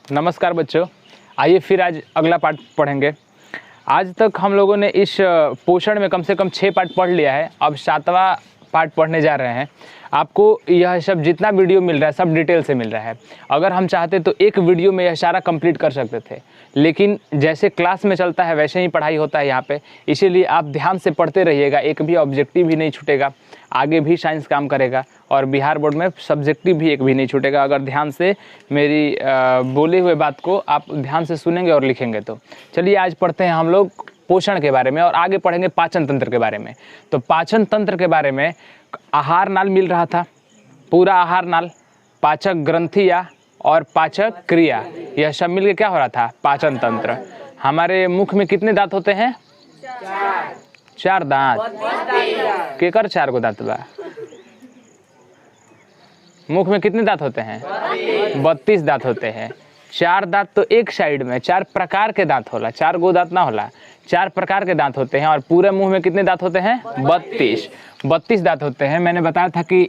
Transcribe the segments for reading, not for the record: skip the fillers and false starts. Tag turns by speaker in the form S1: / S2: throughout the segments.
S1: नमस्कार बच्चों, आइए फिर आज अगला पार्ट पढ़ेंगे। आज तक हम लोगों ने इस पोषण में कम से कम 6 पार्ट पढ़ लिया है। अब 7वां पार्ट पढ़ने जा रहे हैं। आपको यह सब जितना वीडियो मिल रहा है सब डिटेल से मिल रहा है। अगर हम चाहते तो एक वीडियो में यह सारा कंप्लीट कर सकते थे, लेकिन जैसे क्लास में चलता है वैसे ही पढ़ाई होता है यहाँ पे। इसीलिए आप ध्यान से पढ़ते रहिएगा, एक भी ऑब्जेक्टिव भी नहीं छूटेगा। आगे भी साइंस काम करेगा और बिहार बोर्ड में सब्जेक्टिव भी एक भी नहीं छूटेगा, अगर ध्यान से मेरी बोले हुए बात को आप ध्यान से सुनेंगे और लिखेंगे तो। चलिए आज पढ़ते हैं हम लोग पोषण के बारे में और आगे पढ़ेंगे पाचन तंत्र के बारे में। तो पाचन तंत्र के बारे में आहार नाल मिल रहा था, पूरा आहार नाल, पाचक ग्रंथियाँ और पाचक क्रिया, यह सब मिलके क्या हो रहा था? पाचन तंत्र। हमारे मुख में कितने दांत होते हैं? 4 दांत। केकर 4 गो दांत बा? मुख में कितने दांत होते हैं? 32 दांत होते हैं। 4 दांत तो एक साइड में, 4 प्रकार के दांत होला, 4 गो दांत ना होला, 4 प्रकार के दांत होते हैं। और पूरे मुंह में कितने दांत होते हैं? 32 दांत होते हैं। मैंने बताया था कि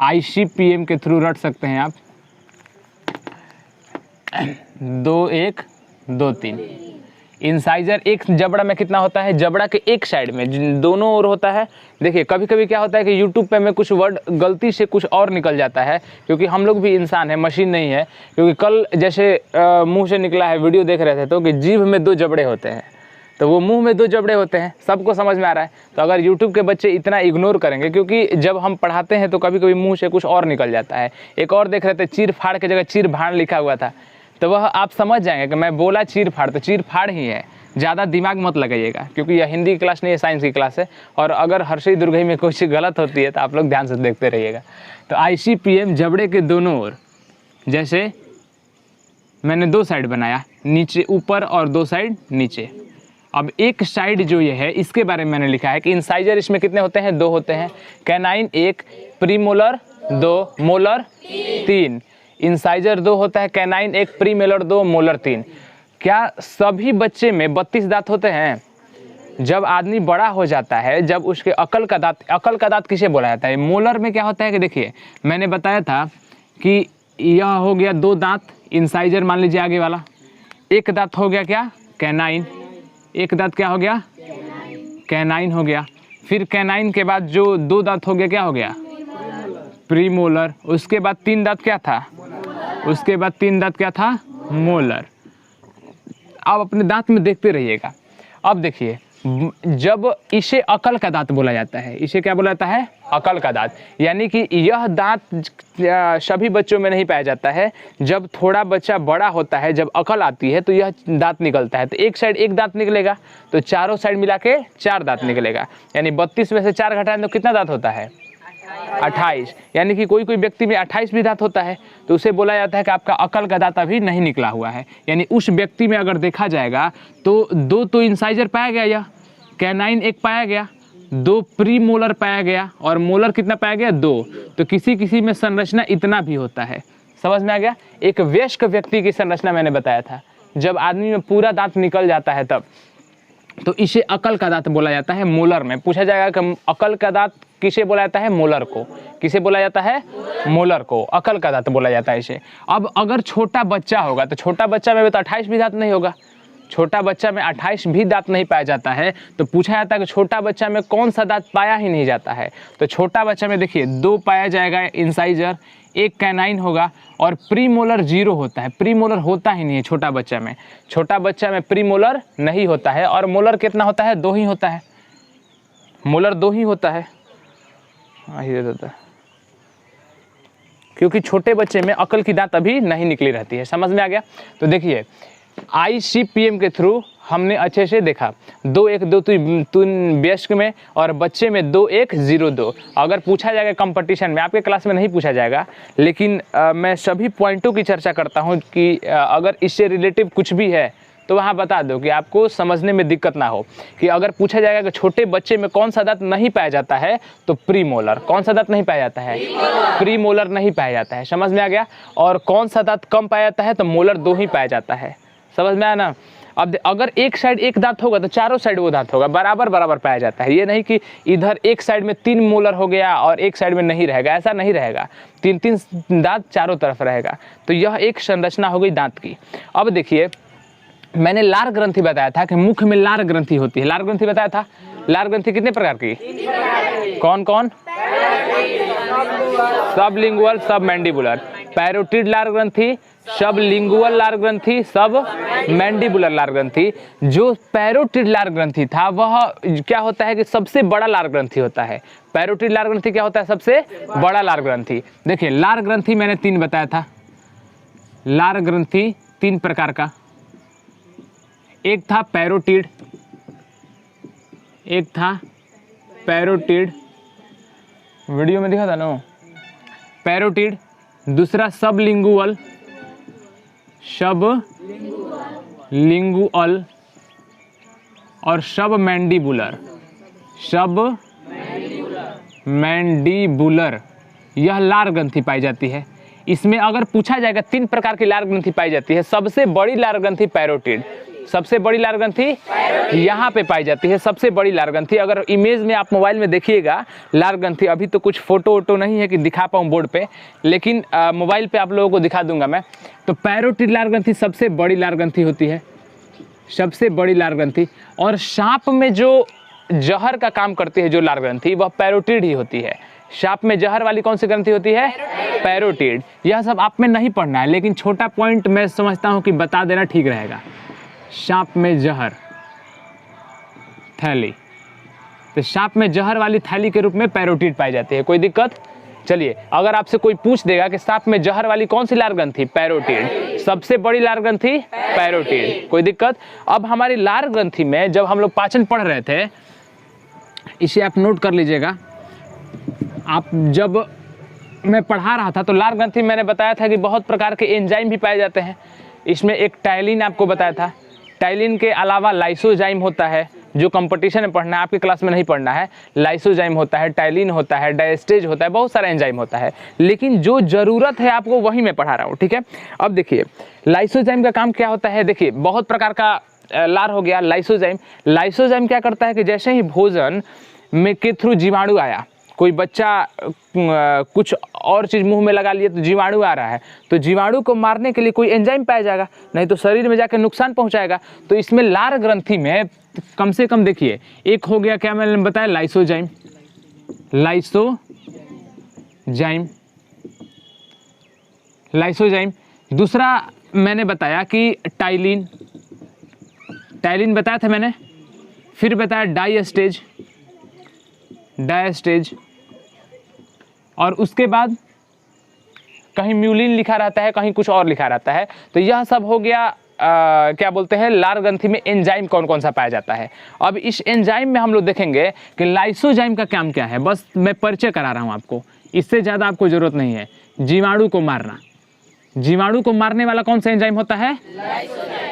S1: ICPM के थ्रू रट सकते हैं आप। 2 1 2 3। इंसाइजर एक जबड़ा में कितना होता है? जबड़ा के एक साइड में, दोनों ओर होता है। देखिए कभी कभी क्या होता है कि यूट्यूब पे में कुछ वर्ड गलती से कुछ और निकल जाता है, क्योंकि हम लोग भी इंसान है, मशीन नहीं है। क्योंकि कल जैसे मुंह से निकला है, वीडियो देख रहे थे तो कि जीभ में 2 जबड़े होते हैं, तो वो मुंह में 2 जबड़े होते हैं, सबको समझ में आ रहा है। तो अगर यूट्यूब के बच्चे इतना इग्नोर करेंगे, क्योंकि जब हम पढ़ाते हैं तो कभी कभी मुंह से कुछ और निकल जाता है। एक और देख रहे थे, चीर फाड़ की जगह चीर भाड़ लिखा हुआ था, तो वह आप समझ जाएंगे कि मैं बोला चीर फाड़ तो चीर फाड़ ही है। ज़्यादा दिमाग मत लगाइएगा, क्योंकि यह हिंदी की क्लास नहीं है, साइंस की क्लास है। और अगर हर्षी दुर्गई में कुछ गलत होती है तो आप लोग ध्यान से देखते रहिएगा। तो ICPM जबड़े के दोनों ओर, जैसे मैंने 2 साइड बनाया, नीचे ऊपर और 2 साइड नीचे। अब एक साइड जो ये है इसके बारे में मैंने लिखा है कि इंसाइजर इसमें कितने होते हैं? 2 होते हैं। Canine 1, premolar 2, molar 3। इंसाइजर 2 होता है, कैनाइन 1, प्रीमोलर 2, मोलर 3। क्या सभी बच्चे में 32 दांत होते हैं? जब आदमी बड़ा हो जाता है, जब उसके अकल का दांत किसे बोला जाता है? मोलर में क्या होता है कि देखिए मैंने बताया था कि यह हो गया 2 दांत इंसाइजर, मान लीजिए आगे वाला। एक दांत हो गया क्या? कैनाइन। एक दांत क्या हो गया? कैनाइन हो गया। फिर कैनाइन के बाद जो 2 दांत हो गया क्या हो गया? प्रीमोलर। उसके बाद 3 दांत क्या था? उसके बाद 3 दांत क्या था? मोलर। आप अपने दांत में देखते रहिएगा। अब देखिए, जब इसे अकल का दांत बोला जाता है, इसे क्या बोला जाता है? अकल का दांत। यानी कि यह दांत सभी बच्चों में नहीं पाया जाता है। जब थोड़ा बच्चा बड़ा होता है, जब अकल आती है तो यह दांत निकलता है। तो एक साइड एक दांत निकलेगा, तो चारों साइड मिला के 4 दांत निकलेगा। यानी 32 में से 4 घटाएं तो कितना दांत होता है? 28। यानी कि कोई कोई व्यक्ति में 28 भी दांत होता है, तो उसे बोला जाता है कि आपका अकल का दांत अभी नहीं निकला हुआ है। यानी उस व्यक्ति में अगर देखा जाएगा तो 2 तो इंसाइजर पाया गया, या कैनाइन 1 पाया गया, 2 प्री मोलर पाया गया, और मोलर कितना पाया गया? 2। तो किसी किसी में संरचना इतना भी होता है। समझ में आ गया? एक वयस्क व्यक्ति की संरचना मैंने बताया था, जब आदमी में पूरा दांत निकल जाता है तब, तो इसे अकल का दांत बोला जाता है। मोलर में पूछा जाएगा कि अकल का दांत किसे बोला जाता है? मोलर को। किसे बोला जाता है? मोलर को। अकल का दांत बोला जाता है इसे। अब अगर छोटा बच्चा होगा, तो छोटा बच्चा में तो 28 भी दांत नहीं होगा। छोटा बच्चा में 28 भी दांत नहीं पाया जाता है। तो पूछा जाता है कि छोटा बच्चा में कौन सा दांत पाया ही नहीं जाता है? तो छोटा बच्चा में देखिए 2 पाया जाएगा इंसाइजर, 1 कैनाइन होगा, और प्रीमोलर 0 होता है। प्रीमोलर होता ही नहीं है छोटा बच्चा में। छोटा बच्चा में प्रीमोलर नहीं होता है। और मोलर कितना होता है? 2 ही होता है। मोलर 2 ही होता है। क्योंकि छोटे बच्चे में अकल की दांत अभी नहीं निकली रहती है। समझ में आ गया? तो देखिए ICPM के थ्रू हमने अच्छे से देखा, 2 1 2 3 वयस्क में, और बच्चे में 2 1 0 2। अगर पूछा जाएगा कंपटीशन में, आपके क्लास में नहीं पूछा जाएगा, लेकिन मैं सभी पॉइंटों की चर्चा करता हूं कि अगर इससे रिलेटिव कुछ भी है तो वहाँ बता दो कि आपको समझने में दिक्कत ना हो। कि अगर पूछा जाएगा कि छोटे बच्चे में कौन सा दांत नहीं पाया जाता है, तो प्रीमोलर। कौन सा दांत नहीं पाया जाता है? प्रीमोलर नहीं पाया जाता है। समझ में आ गया? और कौन सा दांत कम पाया जाता है? तो मोलर 2 ही पाया जाता है। समझ में आया ना? अब अगर एक साइड एक दांत होगा तो चारों साइड वो दांत होगा, बराबर बराबर पाया जाता है। ये नहीं कि इधर एक साइड में 3 मोलर हो गया और एक साइड में नहीं रहेगा, ऐसा नहीं रहेगा, 3 दांत चारों तरफ रहेगा। तो यह एक संरचना हो गई दांत की। अब देखिए मैंने लार ग्रंथि बताया था कि मुख में लार ग्रंथि होती है। लार ग्रंथि बताया था। लार ग्रंथि कितने प्रकार की? कौन कौन? सबलिंगुअल, सब मैंडिबुलर। पैरोटिड लार ग्रंथि, सबलिंगुअल लार ग्रंथि, सब मैंडिबुलर लार ग्रंथि। जो पैरोटिड लार ग्रंथि था वह क्या होता है कि सबसे बड़ा लार ग्रंथि होता है। पैरोटिड लार ग्रंथि क्या होता है? सबसे बड़ा लार ग्रंथि। देखिए लार ग्रंथि मैंने 3 बताया था। लार ग्रंथि 3 प्रकार का, एक था पैरोटिड, एक था पैरोटिड, वीडियो में दिखा था ना पैरोटिड, दूसरा सबलिंगुअल, सबलिंगुअल और सब मैंडिबुलर, सब मैंडिबुलर। यह लार ग्रंथि पाई जाती है। इसमें अगर पूछा जाएगा 3 प्रकार की लार ग्रंथि पाई जाती है। सबसे बड़ी लार ग्रंथि पैरोटिड, सबसे बड़ी लार ग्रंथि यहाँ पे पाई जाती है, सबसे बड़ी लार ग्रंथि। अगर इमेज में आप मोबाइल में देखिएगा लार ग्रंथि, अभी तो कुछ फोटो वोटो नहीं है कि दिखा पाऊँ बोर्ड पे, लेकिन मोबाइल पे आप लोगों को दिखा दूंगा मैं। तो पैरोटिड लार ग्रंथि सबसे बड़ी लार ग्रंथि होती है, सबसे बड़ी लार ग्रंथि। और सांप में जो जहर का काम करती है जो लार ग्रंथि, वह पैरोटिड ही होती है। सांप में जहर वाली कौन सी ग्रंथि होती है? पैरोटिड। यह सब आप में नहीं पढ़ना है, लेकिन छोटा पॉइंट मैं समझता हूँ कि बता देना ठीक रहेगा। सांप में जहर थैली, तो सांप में जहर वाली थैली के रूप में पैरोटिड पाई जाती है। कोई दिक्कत? चलिए अगर आपसे कोई पूछ देगा कि सांप में जहर वाली कौन सी लार ग्रंथि? पैरोटिड। सबसे बड़ी लार ग्रंथि पैरोटिड। कोई दिक्कत? अब हमारी लार ग्रंथि में जब हम लोग पाचन पढ़ रहे थे, इसे आप नोट कर लीजिएगा। आप जब मैं पढ़ा रहा था तो लार ग्रंथि मैंने बताया था कि बहुत प्रकार के एंजाइम भी पाए जाते हैं। इसमें एक टाइलिन आपको बताया था। टाइलिन के अलावा लाइसोजाइम होता है, जो कंपटीशन में पढ़ना है, आपकी क्लास में नहीं पढ़ना है। लाइसोजाइम होता है, टाइलिन होता है, डायस्टेज होता है, बहुत सारा एंजाइम होता है, लेकिन जो ज़रूरत है आपको वही मैं पढ़ा रहा हूँ, ठीक है। अब देखिए लाइसोजाइम का काम क्या होता है। देखिए बहुत प्रकार का लार हो गया लाइसोजाइम। लाइसोजाइम क्या करता है कि जैसे ही भोजन में के थ्रू जीवाणु आया, कोई बच्चा कुछ और चीज़ मुंह में लगा लिए तो जीवाणु आ रहा है, तो जीवाणु को मारने के लिए कोई एंजाइम पाया जाएगा, नहीं तो शरीर में जाकर नुकसान पहुंचाएगा। तो इसमें लार ग्रंथि में कम से कम देखिए एक हो गया, क्या मैंने बताया? Lysozyme, lysozyme, lysozyme. दूसरा मैंने बताया कि टाइलिन, टाइलिन बताया था मैंने। फिर बताया डायस्टेज, डायस्टेज, और उसके बाद कहीं म्यूलिन लिखा रहता है, कहीं कुछ और लिखा रहता है। तो यह सब हो गया क्या बोलते हैं, लार ग्रंथि में एंजाइम कौन कौन सा पाया जाता है। अब इस एंजाइम में हम लोग देखेंगे कि लाइसोजाइम का काम क्या है। बस मैं परिचय करा रहा हूँ आपको, इससे ज़्यादा आपको ज़रूरत नहीं है। जीवाणु को मारना, जीवाणु को मारने वाला कौन सा एंजाइम होता है?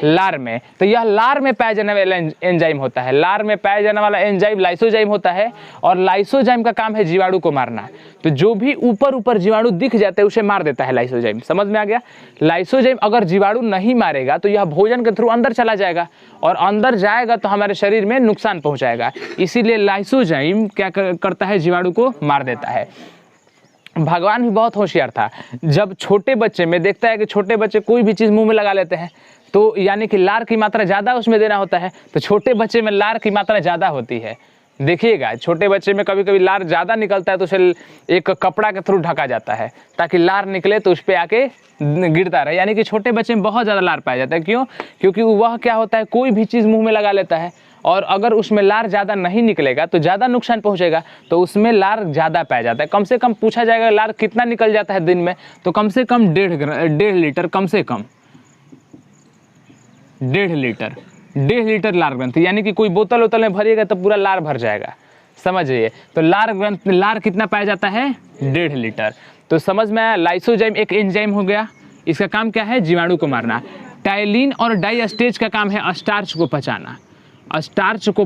S1: लार में। तो यह लार में पाया जाने वाला एंजाइम होता है। लार में पाया जाने वाला एंजाइम लाइसोजाइम होता है, और लाइसोजाइम का काम है जीवाणु को मारना। तो जो भी ऊपर ऊपर जीवाणु दिख जाते हैं उसे मार देता है लाइसोजाइम। समझ में आ गया? लाइसोजाइम अगर जीवाणु नहीं मारेगा तो यह भोजन के थ्रू अंदर चला जाएगा, और अंदर जाएगा तो हमारे शरीर में नुकसान पहुंचाएगा। इसीलिए लाइसोजाइम क्या करता है? जीवाणु को मार देता है। भगवान भी बहुत होशियार था। जब छोटे बच्चे में देखता है कि छोटे बच्चे कोई भी चीज़ मुंह में लगा लेते हैं, तो यानी कि लार की मात्रा ज़्यादा उसमें देना होता है, तो छोटे बच्चे में लार की मात्रा ज़्यादा होती है। देखिएगा छोटे बच्चे में कभी कभी लार ज़्यादा निकलता है तो उसे एक कपड़ा के थ्रू ढका जाता है ताकि लार निकले तो उस पर आके गिरता रहे। यानी कि छोटे बच्चे में बहुत ज़्यादा लार पाया जाता है। क्यों? क्योंकि वह क्या होता है, कोई भी चीज़ मुँह में लगा लेता है, और अगर उसमें लार ज़्यादा नहीं निकलेगा तो ज़्यादा नुकसान पहुंचेगा, तो उसमें लार ज़्यादा पाया जाता है। कम से कम पूछा जाएगा लार कितना निकल जाता है दिन में, तो कम से कम 1.5 लीटर, कम से कम 1.5 लीटर लार ग्रंथि। यानी कि कोई बोतल वोतल में भरिएगा तो पूरा लार भर जाएगा, समझिए। तो लार कितना पाया जाता है? 1.5 लीटर। तो समझ में आया? लाइसोजाइम एक एंजाइम हो गया, इसका काम क्या है? जीवाणु को मारना। टाइलिन और डायस्टेज का काम है स्टार्च को पचाना। स्टार्च को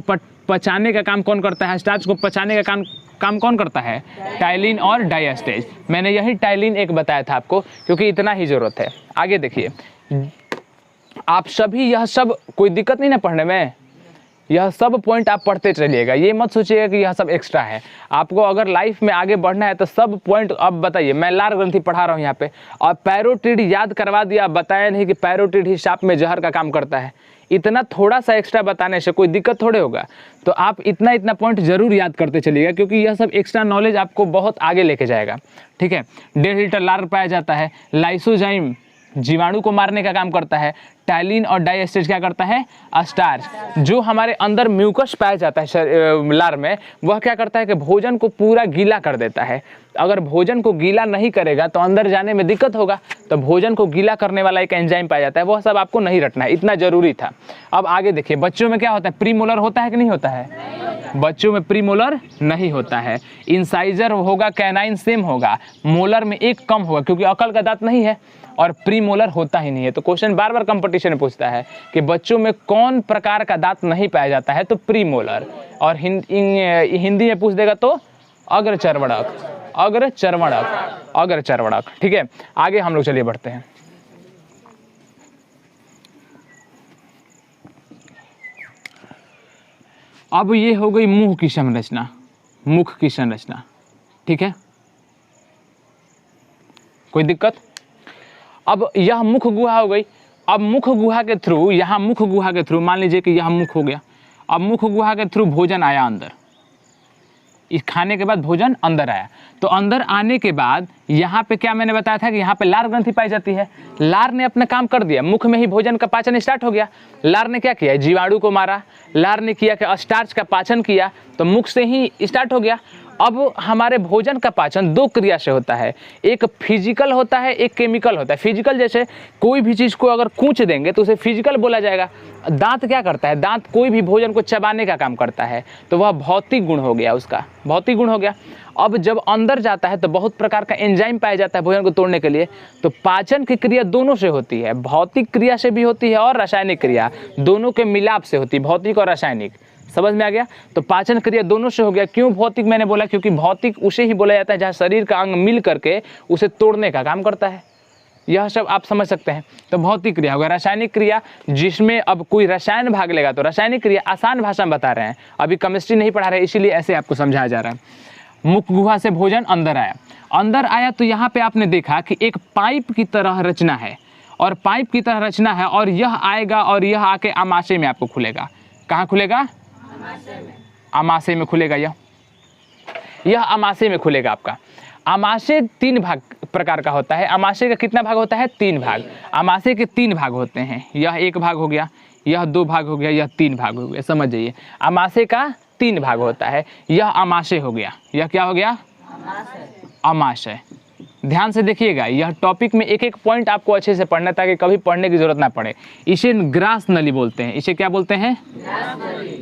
S1: पचाने का काम कौन करता है? स्टार्च को पचाने का काम कौन करता है? टाइलिन और डायस्टेज। मैंने यही टाइलिन एक बताया था आपको, क्योंकि इतना ही जरूरत है। आगे देखिए, आप सभी यह सब कोई दिक्कत नहीं ना पढ़ने में, यह सब पॉइंट आप पढ़ते चलिएगा, ये मत सोचिएगा कि यह सब एक्स्ट्रा है। आपको अगर लाइफ में आगे बढ़ना है तो सब पॉइंट अब बताइए। मैं लार ग्रंथि पढ़ा रहा हूँ यहाँ पे, और पैरोटिड याद करवा दिया, बताया नहीं कि पैरोटिड ही सांप में जहर का काम करता है। इतना थोड़ा सा एक्स्ट्रा बताने से कोई दिक्कत थोड़े होगा। तो आप इतना इतना पॉइंट जरूर याद करते चलिएगा, क्योंकि यह सब एक्स्ट्रा नॉलेज आपको बहुत आगे लेके जाएगा। ठीक है, 1.5 लीटर लार पाया जाता है। लाइसोजाइम जीवाणु को मारने का काम करता है। टाइलिन और डाइएस्टेज क्या करता है? स्टार्च। जो हमारे अंदर म्यूकस पाया जाता है लार में, वह क्या करता है कि भोजन को पूरा गीला कर देता है। अगर भोजन को गीला नहीं करेगा तो अंदर जाने में दिक्कत होगा। तो भोजन को गीला करने वाला एक एंजाइम पाया जाता है, वह सब आपको नहीं रटना है, इतना जरूरी था। अब आगे देखिए, बच्चों में क्या होता है? प्रीमोलर होता है कि नहीं होता है? बच्चों में प्रीमोलर नहीं होता है। इंसाइजर होगा, कैनाइन सेम होगा, मोलर में एक कम होगा क्योंकि अकल का दांत नहीं है, और प्रीमोलर होता ही नहीं है। तो क्वेश्चन बार बार कंपटीशन में पूछता है कि बच्चों में कौन प्रकार का दांत नहीं पाया जाता है? तो प्रीमोलर। और हिंदी में पूछ देगा तो अग्रचर्वणक, अग्रचर्वणक, अग्रचर्वणक। ठीक है, आगे हम लोग चलिए बढ़ते हैं। अब ये हो गई मुंह की संरचना, मुख की संरचना। ठीक है, कोई दिक्कत? अब यह मुख गुहा हो गई। अब मुख गुहा के थ्रू, यहाँ मुख गुहा के थ्रू, मान लीजिए कि यह मुख हो गया। अब मुख गुहा के थ्रू भोजन आया अंदर, इस खाने के बाद भोजन अंदर आया। तो अंदर आने के बाद यहाँ पे क्या मैंने बताया था कि यहाँ पे लार ग्रंथि पाई जाती है। लार ने अपना काम कर दिया, मुख में ही भोजन का पाचन स्टार्ट हो गया। लार ने क्या किया? जीवाणु को मारा। लार ने किया कि स्टार्च का पाचन किया, तो मुख से ही स्टार्ट हो गया। अब हमारे भोजन का पाचन 2 क्रिया से होता है, एक फिजिकल होता है, एक केमिकल होता है। फिजिकल जैसे कोई भी चीज़ को अगर कूच देंगे तो उसे फिजिकल बोला जाएगा। दांत क्या करता है? दांत कोई भी भोजन को चबाने का काम करता है, तो वह भौतिक गुण हो गया, उसका भौतिक गुण हो गया। अब जब अंदर जाता है तो बहुत प्रकार का एंजाइम पाया जाता है भोजन को तोड़ने के लिए। तो पाचन की क्रिया दोनों से होती है, भौतिक क्रिया से भी होती है और रासायनिक क्रिया, दोनों के मिलाप से होती है, भौतिक और रासायनिक। समझ में आ गया? तो पाचन क्रिया दोनों से हो गया। क्यों भौतिक मैंने बोला? क्योंकि भौतिक उसे ही बोला जाता है जहाँ शरीर का अंग मिल करके उसे तोड़ने का काम करता है। यह सब आप समझ सकते हैं। तो भौतिक क्रिया होगा। रासायनिक क्रिया जिसमें अब कोई रसायन भाग लेगा, तो रासायनिक क्रिया आसान भाषा में बता रहे हैं, अभी केमिस्ट्री नहीं पढ़ा रहे, इसीलिए ऐसे आपको समझाया जा रहा है। मुख गुहा से भोजन अंदर आया। अंदर आया तो यहाँ पे आपने देखा कि एक पाइप की तरह रचना है, और पाइप की तरह रचना है, और यह आएगा और यह आके आमाशय में आपको खुलेगा। कहाँ खुलेगा? आमाशय में खुलेगा। यह आमाशय में खुलेगा आपका। आमाशय 3 भाग प्रकार का होता है। आमाशय का कितना भाग होता है? 3 भाग। आमाशय के 3 भाग होते हैं। यह 1 भाग हो गया, यह 2 भाग हो गया, यह 3 भाग हो गया। समझ जाइए, आमाशय का 3 भाग होता है। यह आमाशय हो गया। यह क्या हो गया? आमाशय। ध्यान से देखिएगा, यह टॉपिक में एक एक पॉइंट आपको अच्छे से पढ़ना, ताकि कभी पढ़ने की जरूरत ना पड़े। इसे ग्रास नली बोलते हैं। इसे क्या बोलते हैं?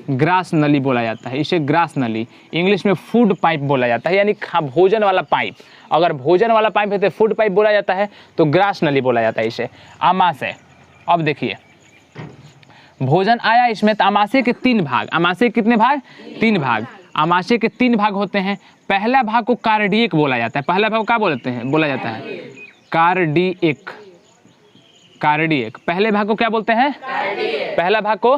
S1: ग्रास नली बोला जाता है। इसे ग्रास नली, इंग्लिश में फूड पाइप बोला जाता है, यानी भोजन वाला पाइप। अगर भोजन वाला पाइप है तो फूड पाइप बोला जाता है, तो ग्रास नली बोला जाता है इसे। आमाशय। अब देखिए, भोजन आया इसमें, तो आमाशय के 3 भाग। आमाशय कितने भाग? 3 भाग। आमाशय के 3 भाग होते हैं। पहला भाग को कार्डियक बोला जाता है। पहला भाग को क्या बोला जाता है? कार्डियक। कार्डियक। पहले भाग को क्या बोलते हैं? पहला भाग को,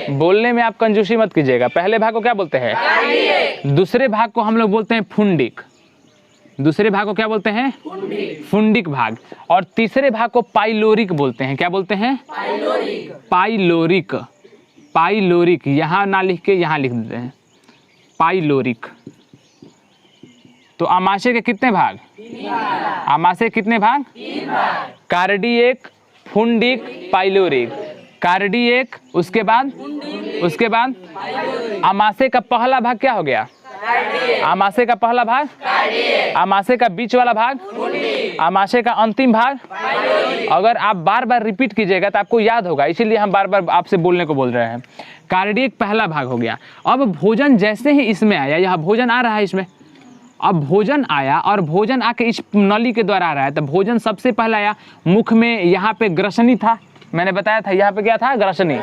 S1: बोलने में आप कंजूसी मत कीजिएगा, पहले भाग को क्या बोलते हैं? दूसरे भाग को हम लोग बोलते हैं फुंडिक। दूसरे भाग को क्या बोलते हैं? फुंडिक भाग। और तीसरे भाग को पाइलोरिक बोलते हैं। क्या बोलते हैं? पाइलोरिक। पाइलोरिक, यहाँ ना लिख के यहाँ लिख देते हैं, पाइलोरिक। तो आमाशय के कितने भाग? 3 भाग। आमाशय कितने भाग? 3 भाग। Cardiac, फुंडिक, pyloric. कार्डियक, उसके बाद आमाशय का पहला भाग क्या हो गया? आमाशय का पहला भाग, आमाशय का बीच वाला भाग, आमाशय का अंतिम भाग। अगर आप बार बार रिपीट कीजिएगा तो आपको याद होगा, इसीलिए हम बार बार आपसे बोलने को बोल रहे हैं। कार्डियक पहला भाग हो गया। अब भोजन जैसे ही इसमें आया, यह भोजन आ रहा है इसमें, अब भोजन आया और भोजन आके इस नली के द्वारा आ रहा है। तो भोजन सबसे पहला आया मुख में, यहाँ पे ग्रसनी था, मैंने बताया था यहाँ पे क्या था? ग्रसनी।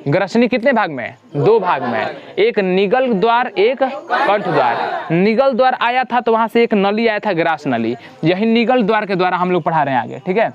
S1: ग्रसनी कितने भाग में? 2 भाग में, एक निगल द्वार, एक कंठ द्वार। निगल द्वार आया था तो वहां से एक नली आया था, ग्रास नली। यही निगल द्वार के द्वारा हम लोग पढ़ा रहे हैं आगे, ठीक है।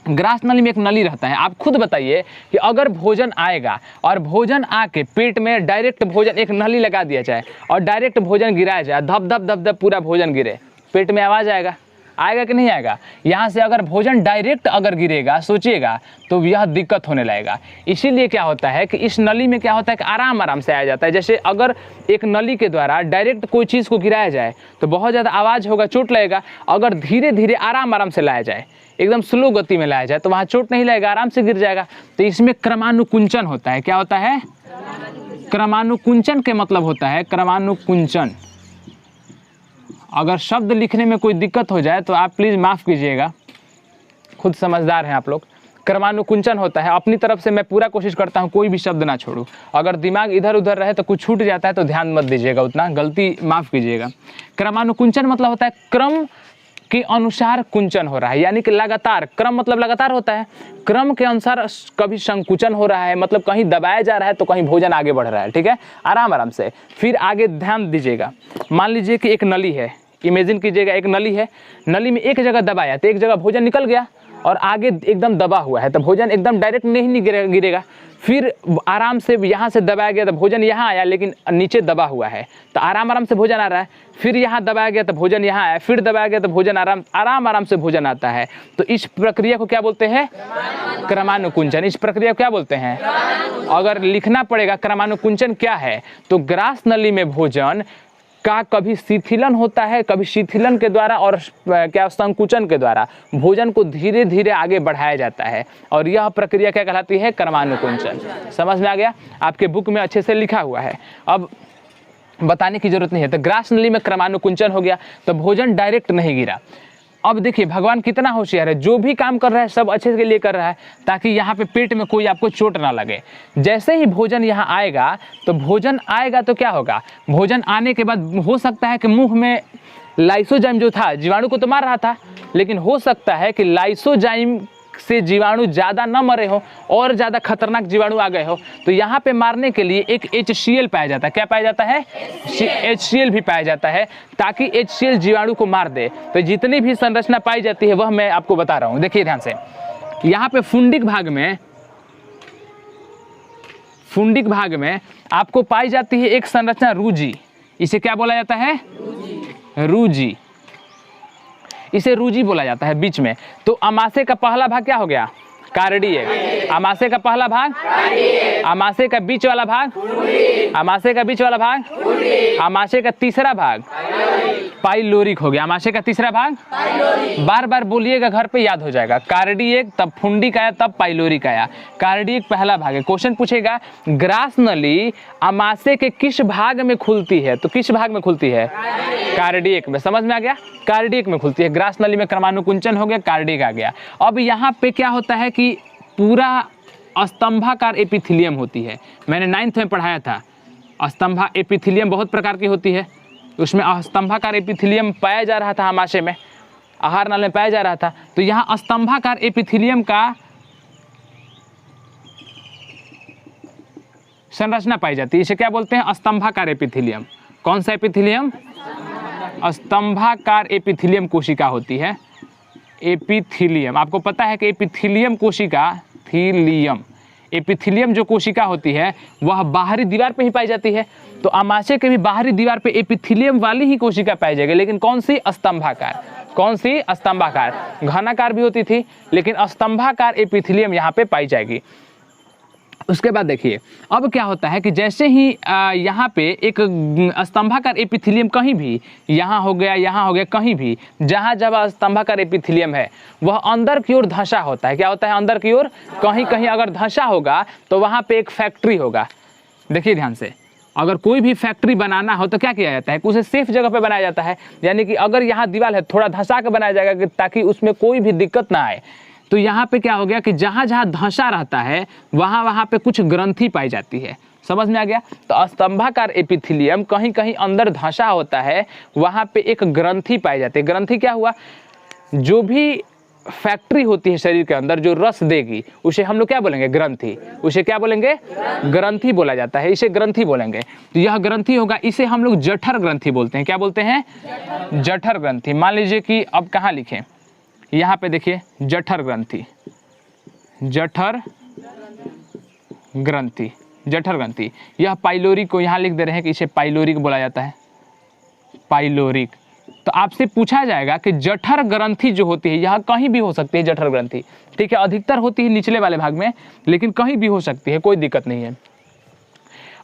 S1: ग्रास नली में एक नली रहता है। आप खुद बताइए कि अगर भोजन आएगा और भोजन आके पेट में डायरेक्ट भोजन, एक नली लगा दिया जाए और डायरेक्ट भोजन गिराया जाए, धप धप धप धप पूरा भोजन गिरे, पेट में आवाज़ आएगा? आएगा कि नहीं आएगा? यहाँ से अगर भोजन डायरेक्ट अगर गिरेगा, सोचिएगा, तो यह दिक्कत होने लगेगा। इसीलिए क्या होता है कि इस नली में क्या होता है कि आराम आराम से आया जाता है। जैसे अगर एक नली के द्वारा डायरेक्ट कोई चीज़ को गिराया जाए तो बहुत ज़्यादा आवाज़ होगा, चोट लगेगा। अगर धीरे धीरे आराम आराम से लाया जाए, एकदम स्लो गति में लाया जाए, तो वहाँ चोट नहीं लगेगा, आराम से गिर जाएगा। तो इसमें क्रमानुकुंचन होता है। क्या होता है? क्रमानुकुंचन के मतलब होता है क्रमानुकुंचन। अगर शब्द लिखने में कोई दिक्कत हो जाए तो आप प्लीज़ माफ़ कीजिएगा, खुद समझदार हैं आप लोग। क्रमानुकुंचन होता है, अपनी तरफ से मैं पूरा कोशिश करता हूँ कोई भी शब्द ना छोड़ूं। अगर दिमाग इधर उधर रहे तो कुछ छूट जाता है तो ध्यान मत दीजिएगा, उतना गलती माफ़ कीजिएगा। क्रमानुकुंचन मतलब होता है क्रम के अनुसार कुंचन हो रहा है, यानी कि लगातार। क्रम मतलब लगातार होता है, क्रम के अनुसार कभी संकुचन हो रहा है, मतलब कहीं दबाया जा रहा है तो कहीं भोजन आगे बढ़ रहा है। ठीक है, आराम आराम से। फिर आगे ध्यान दीजिएगा, मान लीजिए कि एक नली है, इमेजिन कीजिएगा एक नली है, नली में एक जगह दबाया तो एक जगह भोजन निकल गया और आगे एकदम दबा हुआ है तो भोजन एकदम डायरेक्ट नहीं गिरेगा। फिर आराम से यहाँ से दबाया गया तो भोजन यहाँ आया, लेकिन नीचे दबा हुआ है तो आराम आराम से भोजन आ रहा है। फिर यहाँ दबाया गया तो भोजन यहाँ आया, फिर दबाया गया तो भोजन आराम से भोजन आता है। तो इस प्रक्रिया को क्या बोलते हैं? क्रमानुकुंचन। इस प्रक्रिया को क्या बोलते हैं? अगर लिखना पड़ेगा क्रमानुकुंचन क्या है, तो ग्रास नली में भोजन का कभी शिथिलन होता है, कभी शिथिलन के द्वारा और क्या संकुचन के द्वारा भोजन को धीरे धीरे आगे बढ़ाया जाता है, और यह प्रक्रिया क्या कहलाती है? क्रमानुकुंचन। समझ में आ गया? आपके बुक में अच्छे से लिखा हुआ है, अब बताने की जरूरत नहीं है। तो ग्रास नली में क्रमानुकुंचन हो गया तो भोजन डायरेक्ट नहीं गिरा। अब देखिए भगवान कितना होशियार है, जो भी काम कर रहा है सब अच्छे के लिए कर रहा है ताकि यहाँ पे पेट में कोई आपको चोट ना लगे। जैसे ही भोजन यहाँ आएगा तो भोजन आएगा तो क्या होगा? भोजन आने के बाद हो सकता है कि मुंह में लाइसोजाइम जो था, जीवाणु को तो मार रहा था, लेकिन हो सकता है कि लाइसोजाइम से जीवाणु ज़्यादा न मरे हो और ज़्यादा खतरनाक जीवाणु आ गए हो, तो यहाँ पे मारने के लिए एक HCl पाया जाता है। क्या पाया जाता है? HCl भी पाया जाता है, ताकि HCl जीवाणु को मार दे। तो जितनी भी संरचना पाई जाती है वह मैं आपको बता रहा हूँ, देखिए ध्यान से। यहाँ पे फुंडिक भाग में आपको पाई जाती है एक संरचना रूजी। इसे क्या बोला जाता है? रूजी। इसे रूजी बोला जाता है बीच में। तो अमाशय का पहला भाग क्या हो गया? कार्डियक। अमाशय का पहला भाग, अमाशय का बीच वाला भाग, अमाशय का बीच वाला भाग, अमाशय का तीसरा भाग पाइलोरिक हो गया। अमाशय का तीसरा भाग बार बार बोलिएगा, घर पे याद हो जाएगा। कार्डियक, तब फुंडिक आया, तब पाइलोरिक आया। कार्डियक पहला भाग है। क्वेश्चन पूछेगा ग्रास नली अमाशय के किस भाग में खुलती है? तो किस भाग में खुलती है? कार्डियक में। समझ में आ गया? कार्डियक में खुलती है। ग्रास नली में क्रमानुकुंचन हो गया, कार्डियक आ गया। अब यहाँ पे क्या होता है कि पूरा स्तंभाकार एपिथेलियम होती है। मैंने 9th में पढ़ाया था, स्तंभा एपिथेलियम बहुत प्रकार की होती है, उसमें स्तंभाकार एपिथेलियम पाया जा रहा था अमाशय में, आहार नाल में पाया जा रहा था। तो यहाँ स्तंभाकार एपिथेलियम का संरचना पाई जाती है। इसे क्या बोलते हैं? स्तंभाकार एपिथेलियम। कौन सा एपिथेलियम? स्तंभाकार एपिथेलियम कोशिका होती है। एपिथेलियम, आपको पता है कि एपिथेलियम कोशिका, एपिथेलियम जो कोशिका होती है वह बाहरी दीवार पे ही पाई जाती है। तो अमाशय के भी बाहरी दीवार पे एपिथेलियम वाली ही कोशिका पाई जाएगी, लेकिन कौन सी? स्तंभाकार। कौन सी? स्तंभाकार। घनाकार भी होती थी, लेकिन स्तंभाकार एपिथेलियम यहाँ पे पाई जाएगी। उसके बाद देखिए अब क्या होता है कि जैसे ही यहाँ पे एक स्तंभाकार एपिथेलियम कहीं भी, यहाँ हो गया, कहीं भी जहाँ जहाँ स्तंभाकार एपिथेलियम है वह अंदर की ओर धंसा होता है। क्या होता है? अंदर की ओर कहीं कहीं अगर धंसा होगा तो वहाँ पे एक फैक्ट्री होगा। देखिए ध्यान से, अगर कोई भी फैक्ट्री बनाना हो तो क्या किया जाता है कि उसे सेफ जगह पे बनाया जाता है। यानी कि अगर यहाँ दीवार है थोड़ा धंसा के बनाया जाएगा ताकि उसमें कोई भी दिक्कत ना आए। तो यहाँ पे क्या हो गया कि जहाँ जहाँ धंसा रहता है वहाँ पे कुछ ग्रंथि पाई जाती है। समझ में आ गया? तो स्तंभाकार एपिथेलियम कहीं कहीं अंदर धंसा होता है, वहाँ पे एक ग्रंथि पाई जाती है। ग्रंथि क्या हुआ? जो भी फैक्ट्री होती है शरीर के अंदर जो रस देगी उसे हम लोग क्या बोलेंगे? ग्रंथि। उसे क्या बोलेंगे? ग्रंथि बोला जाता है, इसे ग्रंथि बोलेंगे। तो यह ग्रंथि होगा, इसे हम लोग जठर ग्रंथि बोलते हैं। क्या बोलते हैं? जठर ग्रंथि। मान लीजिए कि अब कहाँ लिखें, यहाँ पे देखिए जठर ग्रंथि, जठर ग्रंथि, जठर ग्रंथि, यह पाइलोरिक को यहाँ लिख दे रहे हैं कि इसे पाइलोरिक बोला जाता है, पाइलोरिक। तो आपसे पूछा जाएगा कि जठर ग्रंथि जो होती है यहाँ कहीं भी हो सकती है जठर ग्रंथि, ठीक है, अधिकतर होती है निचले वाले भाग में, लेकिन कहीं भी हो सकती है, कोई दिक्कत नहीं है।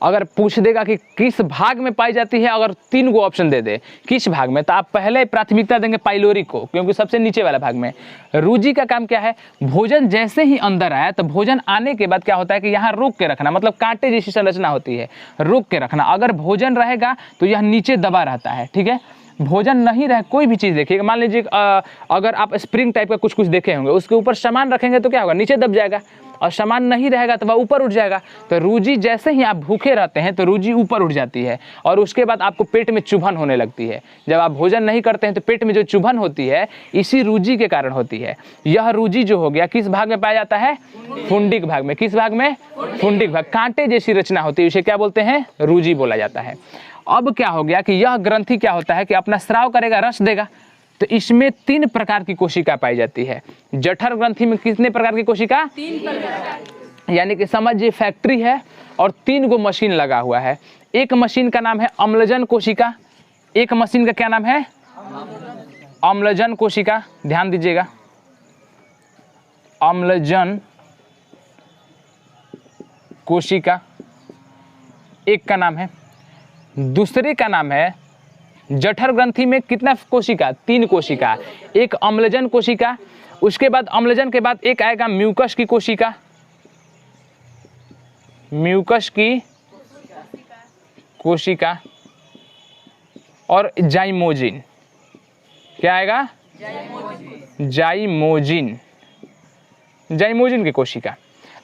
S1: अगर पूछ देगा कि किस भाग में पाई जाती है, अगर 3 गो ऑप्शन दे दे किस भाग में, तो आप पहले प्राथमिकता देंगे पाइलोरिक को, क्योंकि सबसे नीचे वाला भाग में। रूजी का काम क्या है, भोजन जैसे ही अंदर आया तो भोजन आने के बाद क्या होता है कि यहाँ रोक के रखना, मतलब कांटे जैसी संरचना होती है, रोक के रखना। अगर भोजन रहेगा तो यह नीचे दबा रहता है, ठीक है। भोजन नहीं रहे, कोई भी चीज़ देखिएगा, मान लीजिए अगर आप स्प्रिंग टाइप का कुछ देखे होंगे, उसके ऊपर सामान रखेंगे तो क्या होगा, नीचे दब जाएगा, और सामान नहीं रहेगा तो वह ऊपर उठ जाएगा। तो रूजी जैसे ही आप भूखे रहते हैं तो रूजी ऊपर उठ जाती है, और उसके बाद आपको पेट में चुभन होने लगती है। जब आप भोजन नहीं करते हैं तो पेट में जो चुभन होती है इसी रूजी के कारण होती है। यह रूजी जो हो गया किस भाग में पाया जाता है, फुंडिक भाग में। किस भाग में, फुंडिक भाग। कांटे जैसी रचना होती है, इसे क्या बोलते हैं, रूजी बोला जाता है। अब क्या हो गया कि यह ग्रंथि क्या होता है कि अपना स्राव करेगा, रस देगा। तो इसमें 3 प्रकार की कोशिका पाई जाती है। जठर ग्रंथि में कितने प्रकार की कोशिका, 3 प्रकार, यानी कि समझिए फैक्ट्री है और 3 गो मशीन लगा हुआ है। एक मशीन का नाम है अम्लजन कोशिका, एक मशीन का क्या नाम है, अम्लजन कोशिका, ध्यान दीजिएगा, अम्लजन कोशिका एक का नाम है। दूसरे का नाम है, जठर ग्रंथि में कितना कोशिका, 3 कोशिका, एक अम्लजन कोशिका, उसके बाद अम्लजन के बाद एक आएगा म्यूकस की कोशिका, म्यूकस की कोशिका, और जाइमोजिन। क्या आएगा, जाइमोजिन, जाइमोजिन की कोशिका।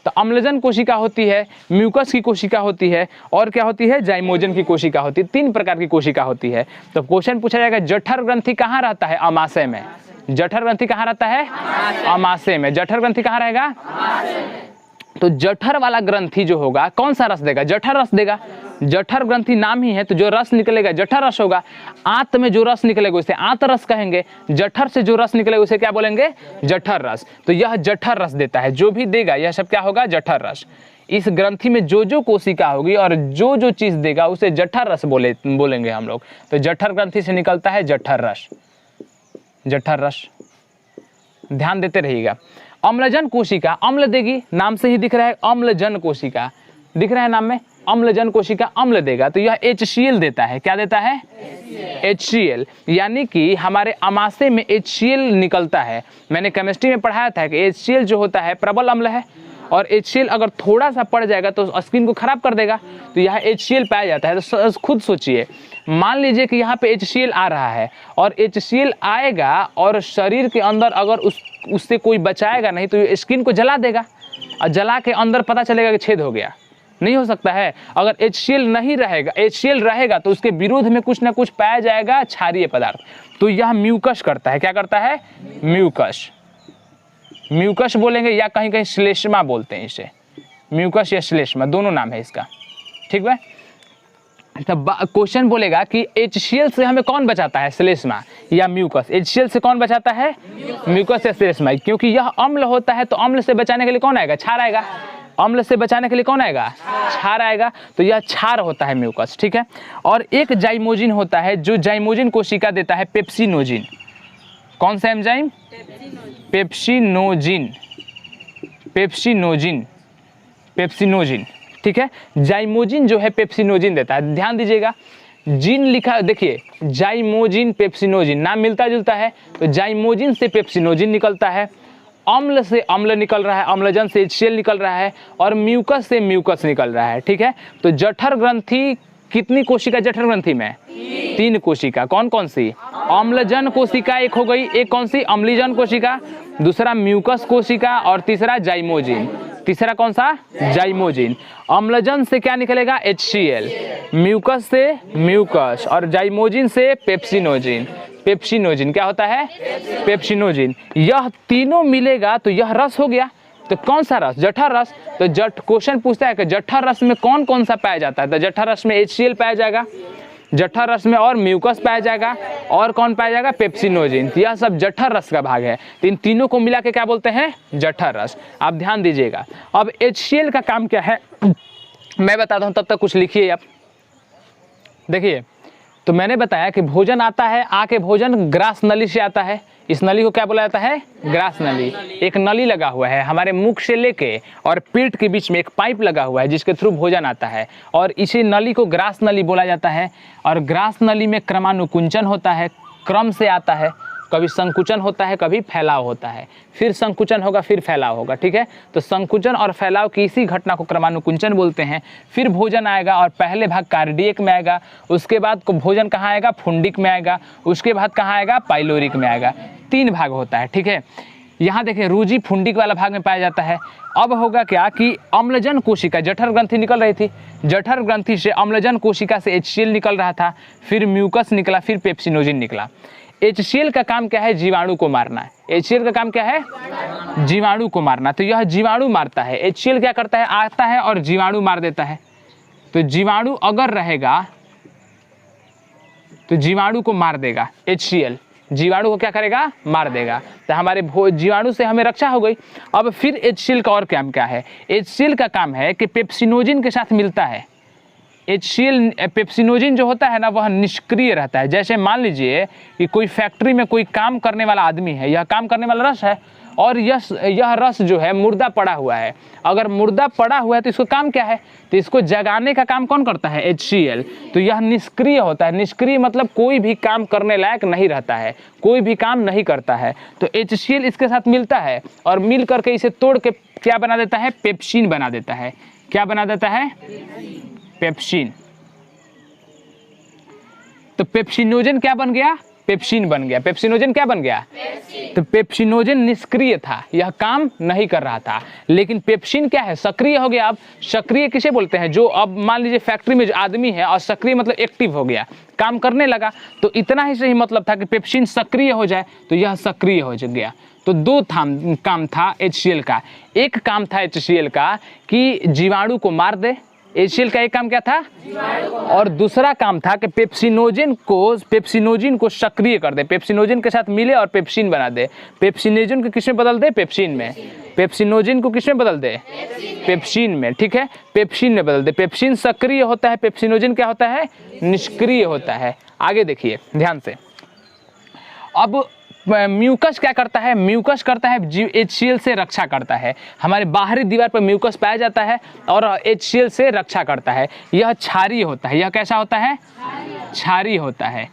S1: तो अम्लजन कोशिका होती है, म्यूकस की कोशिका होती है, और क्या होती है, जाइमोजन की कोशिका होती है। 3 प्रकार की कोशिका होती है। तो क्वेश्चन पूछा जाएगा जठर ग्रंथि कहाँ रहता है, अमाशय में। जठर ग्रंथि कहाँ रहता है, अमाशय में। जठर ग्रंथि कहाँ रहेगा, तो जठर वाला ग्रंथि जो होगा कौन सा रस देगा, जठर रस देगा। जठर ग्रंथि नाम ही है तो जो रस निकलेगा जठर रस होगा। आंत में जो रस निकलेगा उसे आंत रस कहेंगे, जठर से जो रस निकलेगा उसे क्या बोलेंगे, जठर रस। तो यह जठर रस देता है, जो भी देगा यह सब क्या होगा, जठर रस। इस ग्रंथि में जो कोशिका होगी और जो चीज देगा उसे जठर रस बोलेंगे हम लोग। तो जठर ग्रंथि से निकलता है जठर रस, जठर रस, ध्यान देते रहिएगा। अम्लजन कोशिका अम्ल देगी, नाम से ही दिख रहा है अम्लजन कोशिका, दिख रहा है नाम में, अम्लजन कोशिका अम्ल देगा। तो यह HCl देता है, क्या देता है, HCl, यानी कि हमारे अमाशय में HCl निकलता है। मैंने केमिस्ट्री में पढ़ाया था कि HCl जो होता है प्रबल अम्ल है, और HCl अगर थोड़ा सा पड़ जाएगा तो स्किन को खराब कर देगा। तो यहाँ HCl पाया जाता है। तो खुद सोचिए, मान लीजिए कि यहाँ पे HCl आ रहा है, और HCl आएगा और शरीर के अंदर अगर उससे कोई बचाएगा नहीं तो स्किन को जला देगा, और जला के अंदर पता चलेगा कि छेद हो गया, नहीं हो सकता है। अगर HCl नहीं रहेगा, HCl रहेगा तो उसके विरोध में कुछ ना कुछ पाया जाएगा, क्षारीय पदार्थ। तो यह म्यूकस करता है, क्या करता है, म्यूकस, म्यूकस बोलेंगे या कहीं कहीं श्लेष्मा बोलते हैं इसे, म्यूकस या श्लेष्मा दोनों नाम है इसका, ठीक है। तब क्वेश्चन बोलेगा कि HCl से हमें कौन बचाता है, श्लेष्मा या म्यूकस। HCl से कौन बचाता है, म्यूकस या श्लेष्मा, क्योंकि यह अम्ल होता है। तो अम्ल से बचाने के लिए कौन आएगा, क्षार आएगा। अम्ल से बचाने के लिए कौन आएगा, क्षार आएगा। तो यह क्षार होता है म्यूकस, ठीक है। और एक जाइमोजिन होता है, जो जाइमोजिन कोशिका देता है पेप्सिनोजिन। कौन सा एंजाइम, पेप्सिनोजिन, पेप्सिनोजिन, पेप्सिनोजिन, ठीक है। जाइमोजिन जो है पेप्सिनोजिन देता है। ध्यान दीजिएगा, जिन लिखा, देखिए जाइमोजिन पेप्सिनोजिन नाम मिलता जुलता है। तो जाइमोजिन से पेप्सिनोजिन निकलता है, अम्ल से अम्ल निकल रहा है, अम्लजन से HCl निकल रहा है, और म्यूकस से म्यूकस निकल रहा है, ठीक है। तो जठर ग्रंथि कितनी कोशिका, जठर ग्रंथि में 3 कोशिका। कौन कौन सी, अम्लजन कोशिका एक हो गई, एक कौन सी, अम्लीजन कोशिका, दूसरा म्यूकस कोशिका, और तीसरा जाइमोजिन। तीसरा कौन सा, जाइमोजिन। अम्लजन से क्या निकलेगा, HCl, म्यूकस से म्यूकस, और जाइमोजिन से पेप्सिनोजिन। पेप्सिनोजिन क्या होता है, पेप्सिनोजिन। यह तीनों मिलेगा तो यह रस हो गया। तो कौन सा रस, जठर रस। तो क्वेश्चन पूछता है कि जठर रस में कौन कौन सा पाया जाता है। तो जठर रस में HCl पाया जाएगा, जठर रस में और म्यूकस पाया जाएगा और कौन पाया जाएगा, पेप्सिनोजेन। तो यह सब जठर रस का भाग है। तो इन तीनों को मिला के क्या बोलते हैं, जठर रस। आप ध्यान दीजिएगा। अब HCl का काम क्या है मैं बताता हूँ, तब तक कुछ लिखिए आप। देखिए, तो मैंने बताया कि भोजन आता है, आके भोजन ग्रास नली से आता है। इस नली को क्या बोला जाता है, ग्रास नली। एक नली लगा हुआ है हमारे मुख से लेके और पेट के बीच में एक पाइप लगा हुआ है जिसके थ्रू भोजन आता है, और इसी नली को ग्रास नली बोला जाता है। और ग्रास नली में क्रमानुकुंचन होता है, क्रम से आता है। कभी संकुचन होता है, कभी फैलाव होता है, फिर संकुचन होगा, फिर फैलाव होगा। ठीक है, तो संकुचन और फैलाव की इसी घटना को क्रमानुकुंचन बोलते हैं। फिर भोजन आएगा और पहले भाग कार्डियक में आएगा, उसके बाद को भोजन कहाँ आएगा, फुंडिक में आएगा, उसके बाद कहाँ आएगा, पाइलोरिक में आएगा। 3 भाग होता है। ठीक है, यहाँ देखिए रुजि फुंडिक वाला भाग में पाया जाता है। अब होगा क्या कि अम्लजन कोशिका, जठर ग्रंथि निकल रही थी, जठर ग्रंथि से अम्लजन कोशिका से HCl निकल रहा था, फिर म्यूकस निकला, फिर पेप्सिनोजेन निकला। HCl का काम क्या है, जीवाणु को मारना है। HCl का काम क्या है, जीवाणु को मारना। तो यह जीवाणु मारता है। HCl क्या करता है, आता है और जीवाणु मार देता है। तो जीवाणु अगर रहेगा तो जीवाणु को मार देगा। HCl जीवाणु को क्या करेगा, मार देगा। तो हमारे जीवाणु से हमें रक्षा हो गई। अब फिर HCl का और काम क्या है, HCl का काम है कि पेप्सिनोजेन के साथ मिलता है। HCl पेप्सिनोजेन जो होता है ना, वह निष्क्रिय रहता है। जैसे मान लीजिए कि कोई फैक्ट्री में कोई काम करने वाला आदमी है, यह काम करने वाला रस है, और यह रस जो है मुर्दा पड़ा हुआ है। अगर मुर्दा पड़ा हुआ है तो इसको काम क्या है, तो इसको जगाने का काम कौन करता है, HCl। तो यह निष्क्रिय होता है। निष्क्रिय मतलब कोई भी काम करने लायक नहीं रहता है, कोई भी काम नहीं करता है। तो HCl इसके साथ मिलता है और मिल करके इसे तोड़ के क्या बना देता है, पेप्सिन बना देता है। क्या बना देता है, पेप्सिन। तो पेप्सिनोजेन क्या बन गया, पेप्सिन बन गया। पेप्सिनोजेन क्या बन गया, तो पेप्सिनोजेन निष्क्रिय था, यह काम नहीं कर रहा था। लेकिन पेप्सिन क्या है, सक्रिय हो गया। अब सक्रिय किसे बोलते हैं, जो अब मान लीजिए फैक्ट्री में जो आदमी है और सक्रिय मतलब एक्टिव हो गया, काम करने लगा। तो इतना ही सही मतलब था कि पेप्सिन सक्रिय हो जाए, तो यह सक्रिय हो गया। तो 2 काम था HCl का। एक काम था HCl का कि जीवाणु को मार दे। HCl का एक काम क्या था, और दूसरा काम था कि पेप्सिनोजेन को सक्रिय कर दे, पेप्सिनोजेन के साथ मिले और पेप्सिन बना दे। पेप्सिनोजेन को किसमें बदल दे, पेप्सिन में। पेप्सिनोजेन को किसमें बदल दे, पेप्सिन में। ठीक है, पेप्सिन में बदल दे। पेप्सिन सक्रिय होता है, पेप्सिनोजेन क्या होता है, निष्क्रिय होता है। आगे देखिए ध्यान से। अब म्यूकस क्या करता है, म्यूकस करता है HCl से रक्षा करता है। हमारे बाहरी दीवार पर म्यूकस पाया जाता है और HCl से रक्षा करता है। यह क्षारीय होता है। यह कैसा होता है, क्षारीय होता है।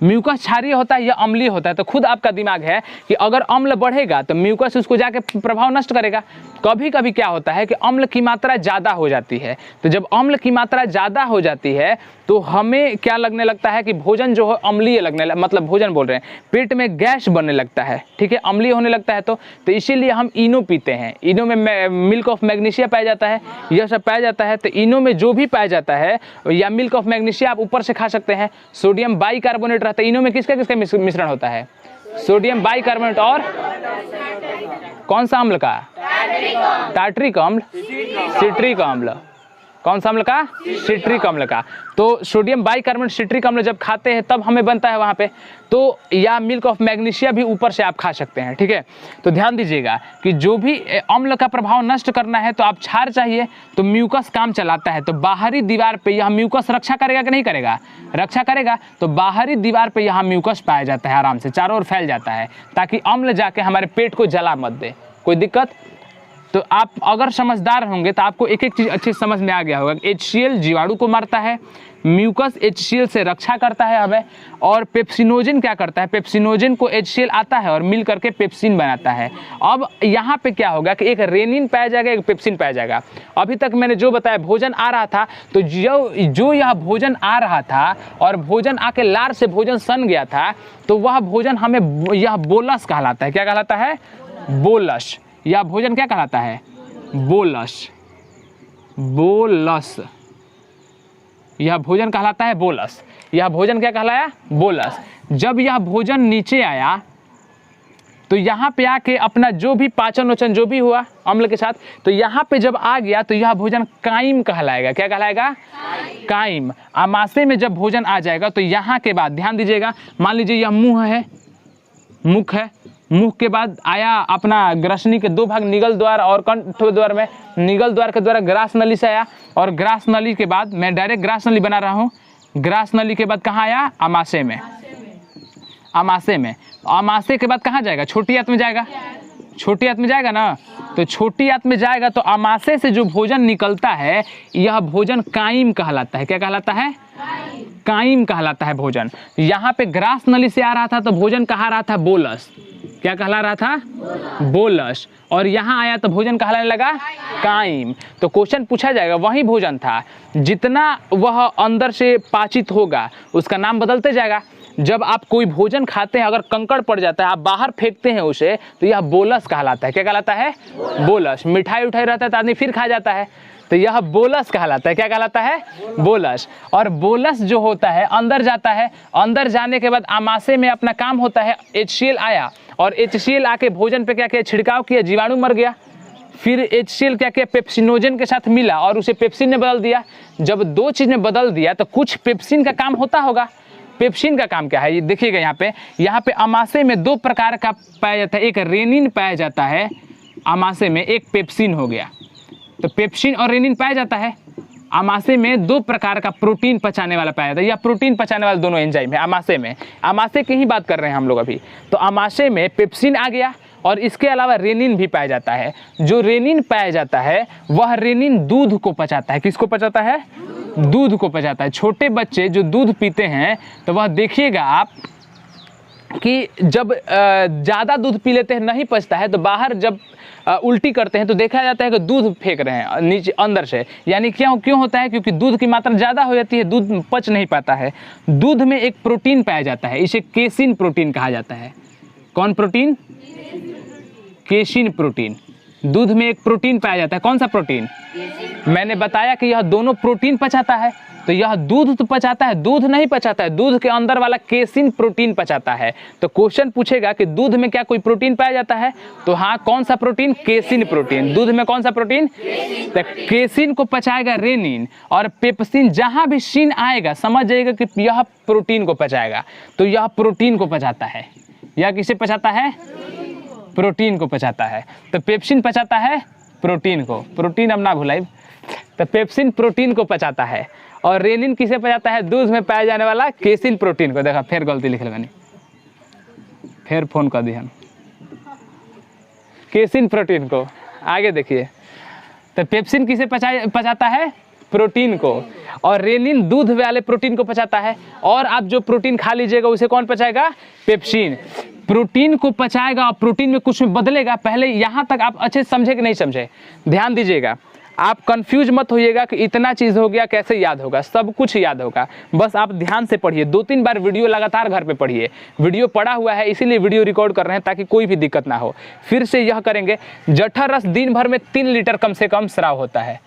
S1: म्यूकस क्षारीय होता है, यह अम्लीय होता है। तो खुद आपका दिमाग है कि अगर अम्ल बढ़ेगा तो म्यूकस उसको जाके प्रभाव नष्ट करेगा। कभी कभी क्या होता है कि अम्ल की मात्रा ज़्यादा हो जाती है। तो जब अम्ल की मात्रा ज़्यादा हो जाती है तो हमें क्या लगने लगता है कि भोजन जो है अम्लीय मतलब भोजन बोल रहे हैं, पेट में गैस बनने लगता है। ठीक है, अम्लीय होने लगता है। तो इसीलिए हम इनो पीते हैं। इनो में मिल्क ऑफ मैग्नीशिया पाया जाता है, यह सब पाया जाता है। तो इनो में जो भी पाया जाता है, या मिल्क ऑफ मैग्नीशिया आप ऊपर से खा सकते हैं। सोडियम बाइकार्बोनेट रहता है। इनो में किसका किसका मिश्रण होता है, सोडियम बाइकार्बोनेट और कौन सा अम्ल का, टार्ट्रिक अम्ल, सिट्रिक अम्ल। कौन सा अम्ल का, सिट्रिक अम्ल का। तो सोडियम बाइकार्बोनेट सिट्रिक अम्ल जब खाते हैं तब हमें बनता है वहाँ पे। तो या मिल्क ऑफ मैग्नीशिया भी ऊपर से आप खा सकते हैं। ठीक है, तो ध्यान दीजिएगा कि जो भी अम्ल का प्रभाव नष्ट करना है तो आप क्षार चाहिए, तो म्यूकस काम चलाता है। तो बाहरी दीवार पे यह म्यूकस रक्षा करेगा कि नहीं करेगा, रक्षा करेगा। तो बाहरी दीवार पे यहाँ म्यूकस पाया जाता है, आराम से चारों ओर फैल जाता है, ताकि अम्ल जाके हमारे पेट को जला मत दे। कोई दिक्कत? तो आप अगर समझदार होंगे तो आपको एक एक चीज़ अच्छी समझ में आ गया होगा। HCl जीवाणु को मारता है, म्यूकस HCl से रक्षा करता है हमें, और पेप्सिनोजेन क्या करता है, पेप्सिनोजेन को HCl आता है और मिल करके पेप्सिन बनाता है। अब यहाँ पे क्या होगा कि एक रेनिन पाया जाएगा, एक पेप्सिन पाया जाएगा। अभी तक मैंने जो बताया, भोजन आ रहा था, तो जो यह भोजन आ रहा था और भोजन आके लार से भोजन सन गया था, तो वह भोजन हमें यह बोलस कहलाता है। क्या कहलाता है, बोलस। यह भोजन क्या कहलाता है, बोलस। बोलस, यह भोजन कहलाता है बोलस। यह भोजन क्या कहलाया, बोलस। जब यह भोजन नीचे आया तो यहाँ पे आके अपना जो भी पाचन वचन जो भी हुआ अम्ल के साथ, तो यहाँ पे जब आ गया तो यह भोजन कायम कहलाएगा। क्या कहलाएगा? कायम। आमाशय में जब भोजन आ जाएगा तो यहाँ के बाद ध्यान दीजिएगा, मान लीजिए यह मुंह है, मुख है, मुख के बाद आया अपना ग्रसनी के दो भाग निगल द्वार और कंठ द्वार में, निगल द्वार के द्वारा ग्रास नली से आया, और ग्रास नली के बाद मैं डायरेक्ट ग्रास नली बना रहा हूँ, ग्रास नली के बाद कहाँ आया? आमाशय में। आमाशय में, आमाशय के बाद कहाँ जाएगा? छोटी आंत में जाएगा। छोटी आंत में जाएगा ना, तो छोटी आंत में जाएगा तो आमाशय से जो भोजन निकलता है यह भोजन कायम कहलाता है। क्या कहलाता है? कायम कहलाता है भोजन। यहाँ पे ग्रास नली से आ रहा था तो भोजन कहा रहा था? बोलस। क्या कहला रहा था? बोलस। और यहाँ आया तो भोजन कहलाने लगा कायम। तो क्वेश्चन पूछा जाएगा, वही भोजन था, जितना वह अंदर से पाचित होगा उसका नाम बदलते जाएगा। जब आप कोई भोजन खाते हैं, अगर कंकड़ पड़ जाता है, आप बाहर फेंकते हैं उसे, तो यह बोलस कहलाता है। क्या कहलाता है? बोलस। मिठाई उठाई रहता है तो आदमी फिर खा जाता है, तो यह बोलस कहलाता है। क्या कहलाता है? बोलस। और बोलस जो होता है अंदर जाता है, अंदर जाने के बाद आमाशय में अपना काम होता है, HCl आया और HCl आके भोजन पे क्या किया? छिड़काव किया, जीवाणु मर गया। फिर HCl क्या किया? पेप्सिनोजन के साथ मिला और उसे पेप्सिन ने बदल दिया। जब दो चीज़ में बदल दिया तो कुछ पेप्सिन का काम होता होगा। पेप्सिन का काम क्या है? ये देखिएगा यहाँ पे आमाशय में दो प्रकार का पाया जाता है, एक रेनिन पाया जाता है आमाशय में, एक पेप्सिन हो गया। तो पेप्सिन और रेनिन पाया जाता है आमाशय में। दो प्रकार का प्रोटीन पचाने वाला पाया जाता है, या प्रोटीन पचाने वाले दोनों एंजाइम है आमाशय में। आमाशय की ही बात कर रहे हैं हम लोग अभी। तो आमाशय में पेप्सिन आ गया और इसके अलावा रेनिन भी पाया जाता है। जो रेनिन पाया जाता है वह रेनिन दूध को पचाता है। किसको पचाता है? दूध को पचाता है। छोटे बच्चे जो दूध पीते हैं तो वह देखिएगा आप कि जब ज़्यादा दूध पी लेते हैं, नहीं पचता है, तो बाहर जब उल्टी करते हैं तो देखा जाता है कि दूध फेंक रहे हैं नीचे अंदर से। यानी क्यों होता है? क्योंकि दूध की मात्रा ज़्यादा हो जाती है, दूध पच नहीं पाता है। दूध में एक प्रोटीन पाया जाता है, इसे केसिन प्रोटीन कहा जाता है। कौन प्रोटीन? Casein protein. दूध में एक प्रोटीन पाया जाता है। कौन सा प्रोटीन? मैंने बताया कि यह दोनों प्रोटीन पचाता है। तो यह दूध तो पचाता है, दूध नहीं पचाता है, दूध के अंदर वाला केसिन प्रोटीन पचाता है। तो क्वेश्चन पूछेगा कि दूध में क्या कोई प्रोटीन पाया जाता है? तो हाँ, कौन सा प्रोटीन? Casein protein. दूध में कौन सा प्रोटीन? तो केसिन को पचाएगा रेनिन, और पेप्सिन, जहां भी सिन आएगा समझ जाइएगा कि यह प्रोटीन को पचाएगा। तो यह प्रोटीन को पचाता है। यह किसे पचाता है? प्रोटीन को पचाता है। तो पेप्सिन पचाता है प्रोटीन को, प्रोटीन अब ना भुलाई। तो पेप्सिन प्रोटीन को पचाता है, और रेनिन किसे पचाता है? दूध में पाया जाने वाला केसिन प्रोटीन को। देखा, फिर गलती लिख लेनी, फिर फोन कर दिया। केसिन प्रोटीन को आगे देखिए। तो पेप्सिन किसे पचाता है? प्रोटीन को, और रेनिन दूध वाले प्रोटीन को पचाता है। और आप जो प्रोटीन खा लीजिएगा उसे कौन पचाएगा? पेप्सिन। प्रोटीन को पचाएगा और प्रोटीन में कुछ में बदलेगा। पहले यहाँ तक आप अच्छे समझे कि नहीं समझे? ध्यान दीजिएगा, आप कंफ्यूज मत होइएगा कि इतना चीज़ हो गया कैसे याद होगा। सब कुछ याद होगा, बस आप ध्यान से पढ़िए। 2-3 बार वीडियो लगातार घर पे पढ़िए। वीडियो पढ़ा हुआ है इसीलिए वीडियो रिकॉर्ड कर रहे हैं ताकि कोई भी दिक्कत ना हो। फिर से यह करेंगे, जठर रस दिन भर में 3 लीटर कम से कम स्राव होता है।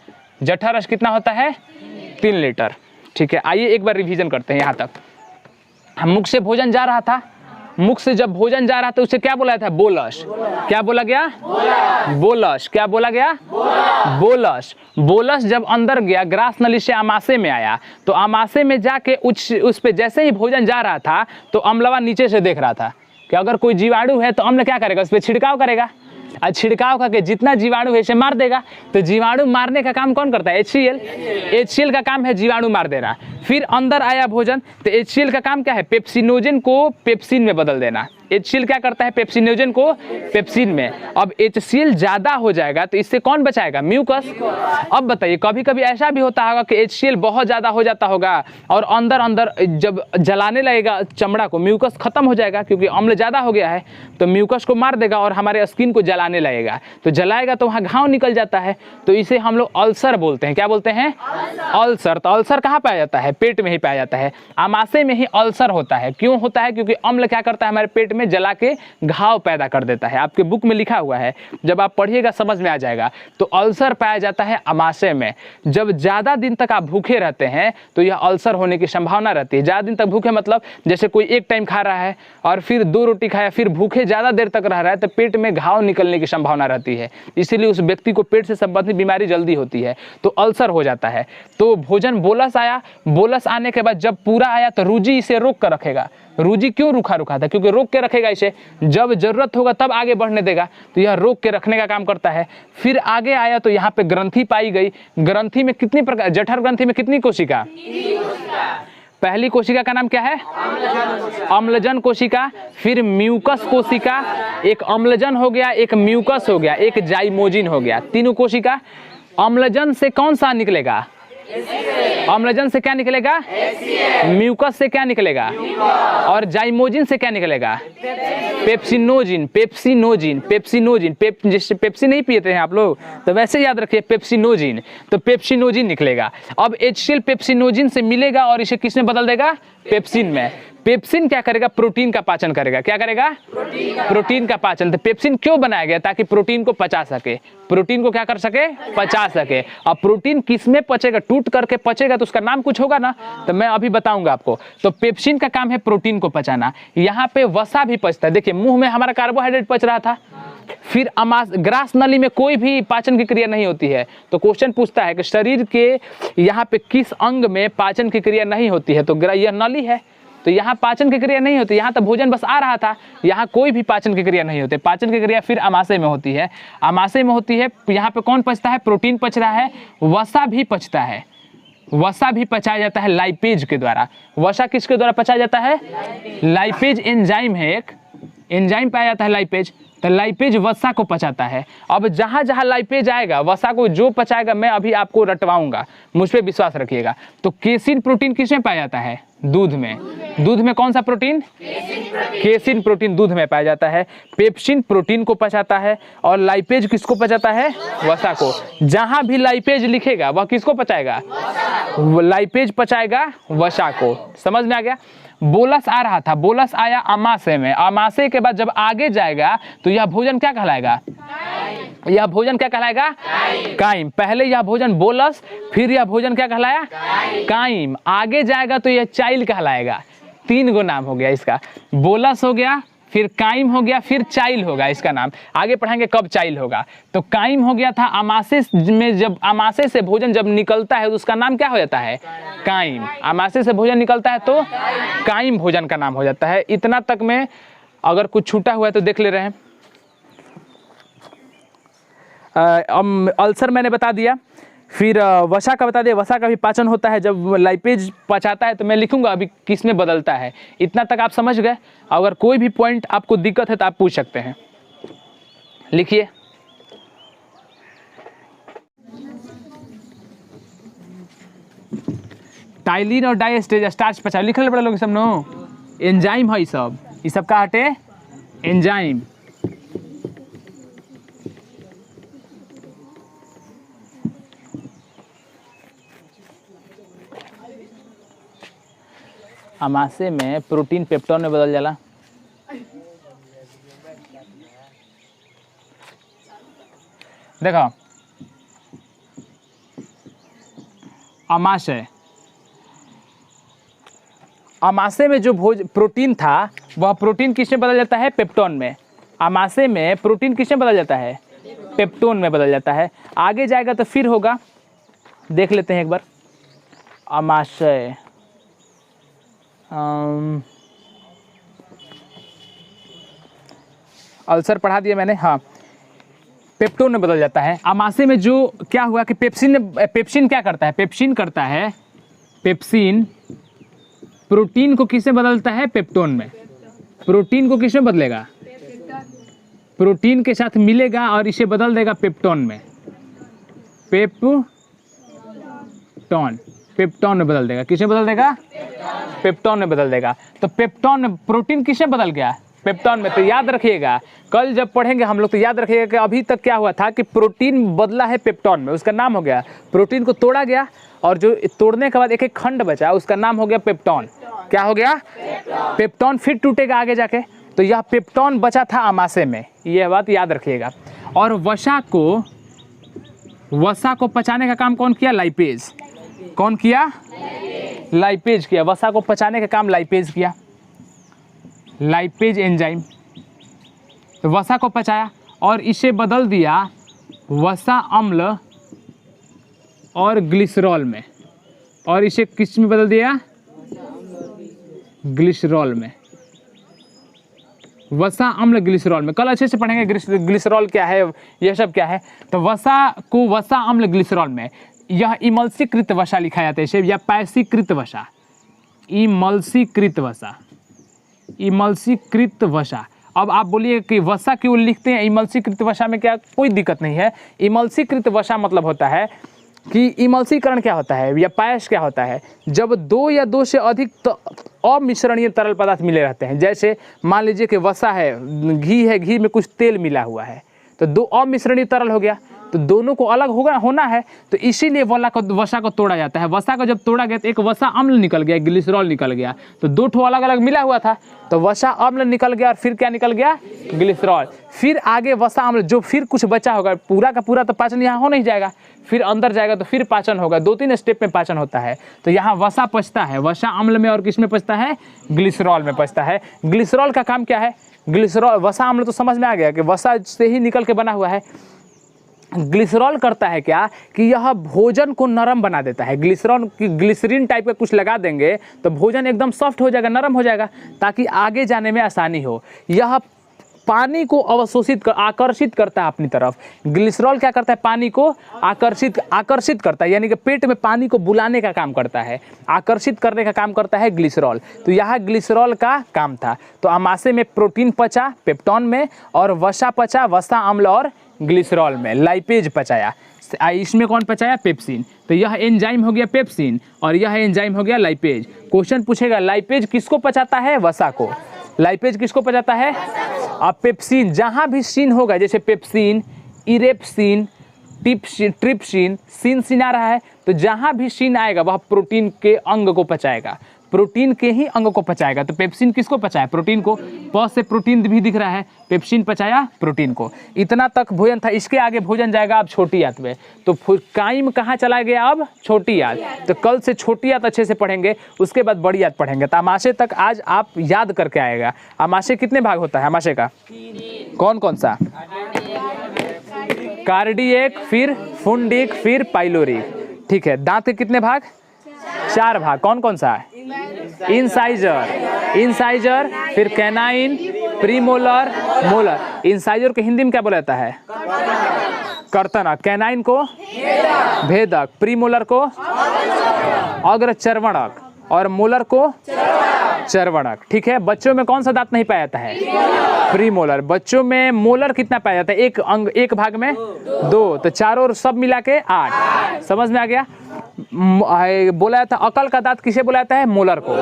S1: जठर रस कितना होता है? 3 लीटर। ठीक है, आइए एक बार रिवीजन करते हैं। यहाँ तक हम मुख से भोजन जा रहा था, मुख से जब भोजन जा रहा था उसे क्या बोला था? बोलस। क्या बोला गया? बोलस। क्या बोला गया? बोलस। बोलस जब अंदर गया, ग्रास नली से आमाशय में आया, तो आमाशय में जाके उस पे जैसे ही भोजन जा रहा था तो अम्लवा नीचे से देख रहा था कि अगर कोई जीवाणु है तो अम्ल क्या करेगा? उस पर छिड़काव करेगा, और छिड़काव करके जितना जीवाणु है इसे मार देगा। तो जीवाणु मारने का काम कौन करता है? HCl। HCl का काम है जीवाणु मार देना। फिर अंदर आया भोजन, तो HCl का काम क्या है? पेप्सिनोजन को पेप्सिन में बदल देना। HCl क्या करता है? पेप्सिनोजन को पेप्सिन में। अब HCl ज़्यादा हो जाएगा तो इससे कौन बचाएगा? म्यूकस। अब बताइए, कभी कभी ऐसा भी होता होगा कि HCl बहुत ज़्यादा हो जाता होगा और अंदर अंदर जब जलाने लगेगा चमड़ा को, म्यूकस खत्म हो जाएगा क्योंकि अम्ल ज़्यादा हो गया है, तो म्यूकस को मार देगा और हमारे स्किन को जलाने लगेगा। तो जलाएगा तो वहाँ घाव निकल जाता है, तो इसे हम लोग अल्सर बोलते हैं। क्या बोलते हैं? अल्सर। तो अल्सर कहाँ पाया जाता है? पेट में ही पाया जाता है। आमाशय में ही अल्सर होता है। क्यों होता है? क्योंकि अम्ल क्या करता है? हमारे पेट में जला के घाव पैदा कर देता है। आपके बुक में लिखा हुआ है, जब आप पढ़िएगा समझ में आ जाएगा। तो अल्सर पाया जाता है अमाशय में। जब ज़्यादा दिन तक आप भूखे रहते हैं तो यह अल्सर होने की संभावना रहती है। ज़्यादा दिन तक भूखे मतलब जैसे कोई एक टाइम खा रहा है और फिर 2 रोटी खाया, फिर भूखे ज़्यादा देर तक रह रहा है, तो पेट में घाव निकलने की संभावना रहती है। इसीलिए उस व्यक्ति को पेट से संबंधित बीमारी जल्दी होती है, तो अल्सर हो जाता है। तो भोजन बोलस आया, बोलस आने के बाद जब पूरा आया तो रूजी इसे रोक कर रखेगा। रूजी क्यों रुका था? क्योंकि रोक के रखेगा इसे, जब जरूरत होगा तब आगे बढ़ने देगा, तो यह रोक के रखने का काम करता है। फिर आगे आया तो यहाँ पे ग्रंथि पाई गई। ग्रंथि में कितनी प्रकार, जठर ग्रंथि में कितनी कोशिका? पहली कोशिका का नाम क्या है? अम्लजन कोशिका। फिर म्यूकस कोशिका, एक अम्लजन हो गया, एक म्यूकस हो गया, एक जाइमोजिन हो गया, तीनों कोशिका। अम्लजन से कौन सा निकलेगा? अम्लजन से क्या निकलेगा? म्यूकस से क्या निकलेगा? और जाइमोजिन से क्या निकलेगा? पेप्सिनोजिन। जैसे पेप्सी नहीं पीते हैं आप लोग, तो वैसे याद रखिए पेप्सिनोजिन, तो पेप्सिनोजिन निकलेगा। अब HCl पेप्सिनोजिन से मिलेगा और इसे किसमें बदल देगा? पेप्सिन में। पेप्सिन क्या करेगा? प्रोटीन का पाचन करेगा। क्या करेगा? प्रोटीन का पाचन। तो पेप्सिन क्यों बनाया गया? ताकि प्रोटीन को पचा सके। प्रोटीन को क्या कर सके? पचा सके। अब प्रोटीन किसमें पचेगा? टूट करके पचेगा तो उसका नाम कुछ होगा ना, तो मैं अभी बताऊंगा आपको। तो पेप्सिन का काम है प्रोटीन को पचाना। यहाँ पे वसा भी पचता है। देखिए मुंह में हमारा कार्बोहाइड्रेट पच रहा था, फिर ग्रास नली में कोई भी पाचन की क्रिया नहीं होती है। तो क्वेश्चन पूछता है कि शरीर के यहाँ पे किस अंग में पाचन की क्रिया नहीं होती है? तो यह नली है, तो यहाँ पाचन की क्रिया नहीं होती। यहाँ तो भोजन बस आ रहा था, यहाँ कोई भी पाचन की क्रिया नहीं होती। पाचन की क्रिया फिर अमाशय में होती है। अमाशय में होती है, यहाँ पे कौन पचता है? प्रोटीन पच रहा है। वसा भी पचता है। वसा भी पचाया जाता है लाइपेज के द्वारा। वसा किसके द्वारा पचाया जाता है? लाइपेज एंजाइम है, एक एंजाइम पाया जाता है लाइपेज। तो लाइपेज वसा को पचाता है। अब जहाँ जहाँ लाइपेज आएगा, वसा को जो पचाएगा मैं अभी आपको रटवाऊंगा, मुझ पे विश्वास रखिएगा। तो केसिन प्रोटीन किसमें पाया जाता है? दूध में। दूध में कौन सा प्रोटीन? केसिन प्रोटीन दूध में पाया जाता है। पेप्सिन प्रोटीन को पचाता है और लाइपेज किसको पचाता है? वसा को। जहां भी लाइपेज लिखेगा वह किसको पचाएगा? लाइपेज पचाएगा वसा को। समझ में आ गया? बोलस आ रहा था, बोलस आया अमाशय में। अमाशय के बाद जब आगे जाएगा तो यह भोजन क्या कहलाएगा? यह भोजन क्या कहलाएगा? काइम। पहले यह भोजन बोलस, फिर यह भोजन क्या कहलाया? काइम। आगे जाएगा तो यह चाइल कहलाएगा। 3 गो नाम हो गया इसका। बोलस हो गया, फिर काइम हो गया, फिर चाइल होगा इसका नाम। आगे पढ़ाएंगे कब चाइल होगा। तो काइम हो गया था अमाशय में। जब अमाशय से भोजन जब निकलता है तो उसका नाम क्या हो जाता है? काइम। अमाशय से भोजन निकलता है तो काइम भोजन का नाम हो जाता है। इतना तक में अगर कुछ छूटा हुआ है तो देख ले रहे हैं। अल्सर मैंने बता दिया, फिर वसा का बता दिया। वसा का भी पाचन होता है जब लाइपेज पचाता है, तो मैं लिखूंगा अभी किस में बदलता है। इतना तक आप समझ गए। अगर कोई भी पॉइंट आपको दिक्कत है तो आप पूछ सकते हैं। लिखिए। टाइलिन और डाइस्टेज स्टार्च पचा लिखल बड़ा लोग सब नो। एंजाइम है ये सब का हटे? एंजाइम। अमाशय में प्रोटीन पेप्टोन में बदल जाला। देखो अमाशय, अमाशय में जो प्रोटीन था वह प्रोटीन किस में बदल जाता है? पेप्टोन में। अमाशय में प्रोटीन किस में बदल जाता है? पेप्टोन में बदल जाता है। आगे जाएगा तो फिर होगा, देख लेते हैं एक बार। अमाशय अल्सर पढ़ा दिया मैंने। हाँ, पेप्टोन में बदल जाता है। अमाशय में जो क्या हुआ कि पेप्सिन क्या करता है? पेप्सिन करता है, पेप्सिन प्रोटीन को किसमें बदलता है? पेप्टोन में। प्रोटीन को किसमें बदलेगा? प्रोटीन के साथ मिलेगा और इसे बदल देगा पेप्टोन में। पेप्टोन में बदल देगा। किसमें बदल देगा? पेप्टोन में बदल देगा। तो पेप्टोन में प्रोटीन किसमें बदल गया? पेप्टोन में। तो याद रखिएगा, कल जब पढ़ेंगे हम लोग तो याद रखिएगा कि अभी तक क्या हुआ था कि प्रोटीन बदला है पेप्टोन में, उसका नाम हो गया। प्रोटीन को तोड़ा गया और जो तोड़ने के बाद एक एक खंड बचा उसका नाम हो गया पेप्टोन। क्या हो गया? पेप्टोन। फिर टूटेगा आगे जाके, तो यह पेप्टोन बचा था आमाशय में, यह बात याद रखिएगा। और वसा को पचाने का काम कौन किया? लाइपेज। कौन किया? लाइपेज किया। वसा को पचाने का काम लाइपेज किया, लाइपेज एंजाइम। तो वसा को पचाया और इसे बदल दिया वसा अम्ल और ग्लिसरॉल में, और इसे किस में बदल दिया? ग्लिसरॉल में। वसा अम्ल ग्लिसरॉल में, कल अच्छे से पढ़ेंगे ग्लिसरॉल क्या है, यह सब क्या है। तो वसा को वसा अम्ल ग्लिसरॉल में, यह इमल्सीकृत वसा लिखा जाता है इसे, या पैसीकृत वसा, इमल्सीकृत वसा, इमल्सीकृत वसा। अब आप बोलिए कि वसा क्यों लिखते हैं इमल्सीकृत वसा में, क्या कोई दिक्कत नहीं है। इमल्सीकृत वसा मतलब होता है कि इमल्सीकरण क्या होता है या पायस क्या होता है, जब दो या दो से अधिक अमिश्रणीय तरल पदार्थ मिले रहते हैं। जैसे मान लीजिए कि वसा है, घी है, घी में कुछ तेल मिला हुआ है, तो दो अमिश्रणीय तरल हो गया, तो दोनों को अलग होना है, तो इसीलिए वसा को तोड़ा जाता है। वसा को जब तोड़ा गया तो एक वसा अम्ल निकल गया, ग्लिसरॉल निकल गया, तो दो ठो अलग अलग मिला हुआ था, तो वसा अम्ल निकल गया और फिर क्या निकल गया? ग्लिसरॉल। फिर आगे वसा अम्ल जो फिर कुछ बचा होगा, पूरा का पूरा तो पाचन यहाँ हो नहीं जाएगा, फिर अंदर जाएगा तो फिर पाचन होगा, 2-3 स्टेप में पाचन होता है। तो यहाँ वसा पचता है, वसा अम्ल में, और किस में पचता है? ग्लिसरॉल में पचता है। ग्लिसरॉल का काम क्या है? ग्लिसरॉल, वसा अम्ल तो समझ में आ गया कि वसा से ही निकल के बना हुआ है। ग्लिसरॉल करता है क्या कि यह भोजन को नरम बना देता है। ग्लिसरीन टाइप का कुछ लगा देंगे तो भोजन एकदम सॉफ्ट हो जाएगा, नरम हो जाएगा, ताकि आगे जाने में आसानी हो। यह पानी को आकर्षित करता है अपनी तरफ। ग्लिसरॉल क्या करता है? पानी को आकर्षित करता है, यानी कि पेट में पानी को बुलाने का काम करता है, आकर्षित करने का काम करता है ग्लिसरॉल। तो यहाँ ग्लिसरॉल का काम था। तो आमाशय में प्रोटीन पचा पेप्टोन में, और वसा पचा वसा अम्ल और ग्लिसरॉल में। लाइपेज पचाया, इसमें कौन पचाया? पेप्सिन। तो यह एंजाइम हो गया पेप्सिन और यह एंजाइम हो गया लाइपेज। क्वेश्चन पूछेगा लाइपेज किसको पचाता है? वसा को। लाइपेज किसको पचाता है? अब पेप्सिन, जहाँ भी सीन होगा, जैसे पेप्सिन, इरेप्सिन, ट्रिप्सिन, सीन आ रहा है, तो जहाँ भी सीन आएगा वह प्रोटीन के अंग को पचाएगा, प्रोटीन के ही अंग को पचाएगा। तो पेप्सिन किसको पचाया? प्रोटीन को। प से प्रोटीन भी दिख रहा है, पेप्सिन पचाया प्रोटीन को। इतना तक भोजन था। इसके आगे भोजन जाएगा अब छोटी आंत में। तो काइम कहाँ चला गया? अब छोटी आंत। तो कल से छोटी आंत अच्छे से पढ़ेंगे, उसके बाद बड़ी आंत पढ़ेंगे। तो आमाशय तक आज आप याद करके आएगा। आमाशय कितने भाग होता है? आमाशय का कौन कौन सा? कार्डियक, फिर फुंडिक, फिर पाइलोरिक। ठीक है। दांत के कितने भाग? 4 भाग। कौन कौन सा है? इंसाइजर, फिर कैनाइन, प्रीमोलर, मोलर। इंसाइजर को हिंदी में क्या बोला जाता है? कर्तनक। कैनाइन को भेदक, प्रीमोलर को अग्रचर्वणक, और मोलर को चर्वणक। ठीक है। बच्चों में कौन सा दांत नहीं पाया जाता है? प्रीमोलर। बच्चों में मोलर कितना पाया जाता है? एक भाग में 2, तो चारों सब मिला के 8। समझ में आ गया? बोला जाता है अकल का दांत किसे बोला जाता है? मोलर को।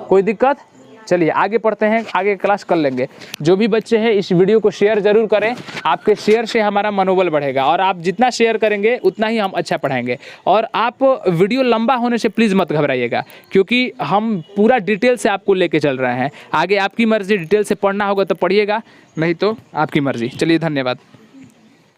S1: कोई दिक्कत? चलिए आगे पढ़ते हैं, आगे क्लास कर लेंगे। जो भी बच्चे हैं इस वीडियो को शेयर जरूर करें, आपके शेयर से हमारा मनोबल बढ़ेगा, और आप जितना शेयर करेंगे उतना ही हम अच्छा पढ़ाएंगे। और आप वीडियो लंबा होने से प्लीज़ मत घबराइएगा, क्योंकि हम पूरा डिटेल से आपको लेके चल रहे हैं। आगे आपकी मर्जी, डिटेल से पढ़ना होगा तो पढ़िएगा, नहीं तो आपकी मर्जी। चलिए धन्यवाद।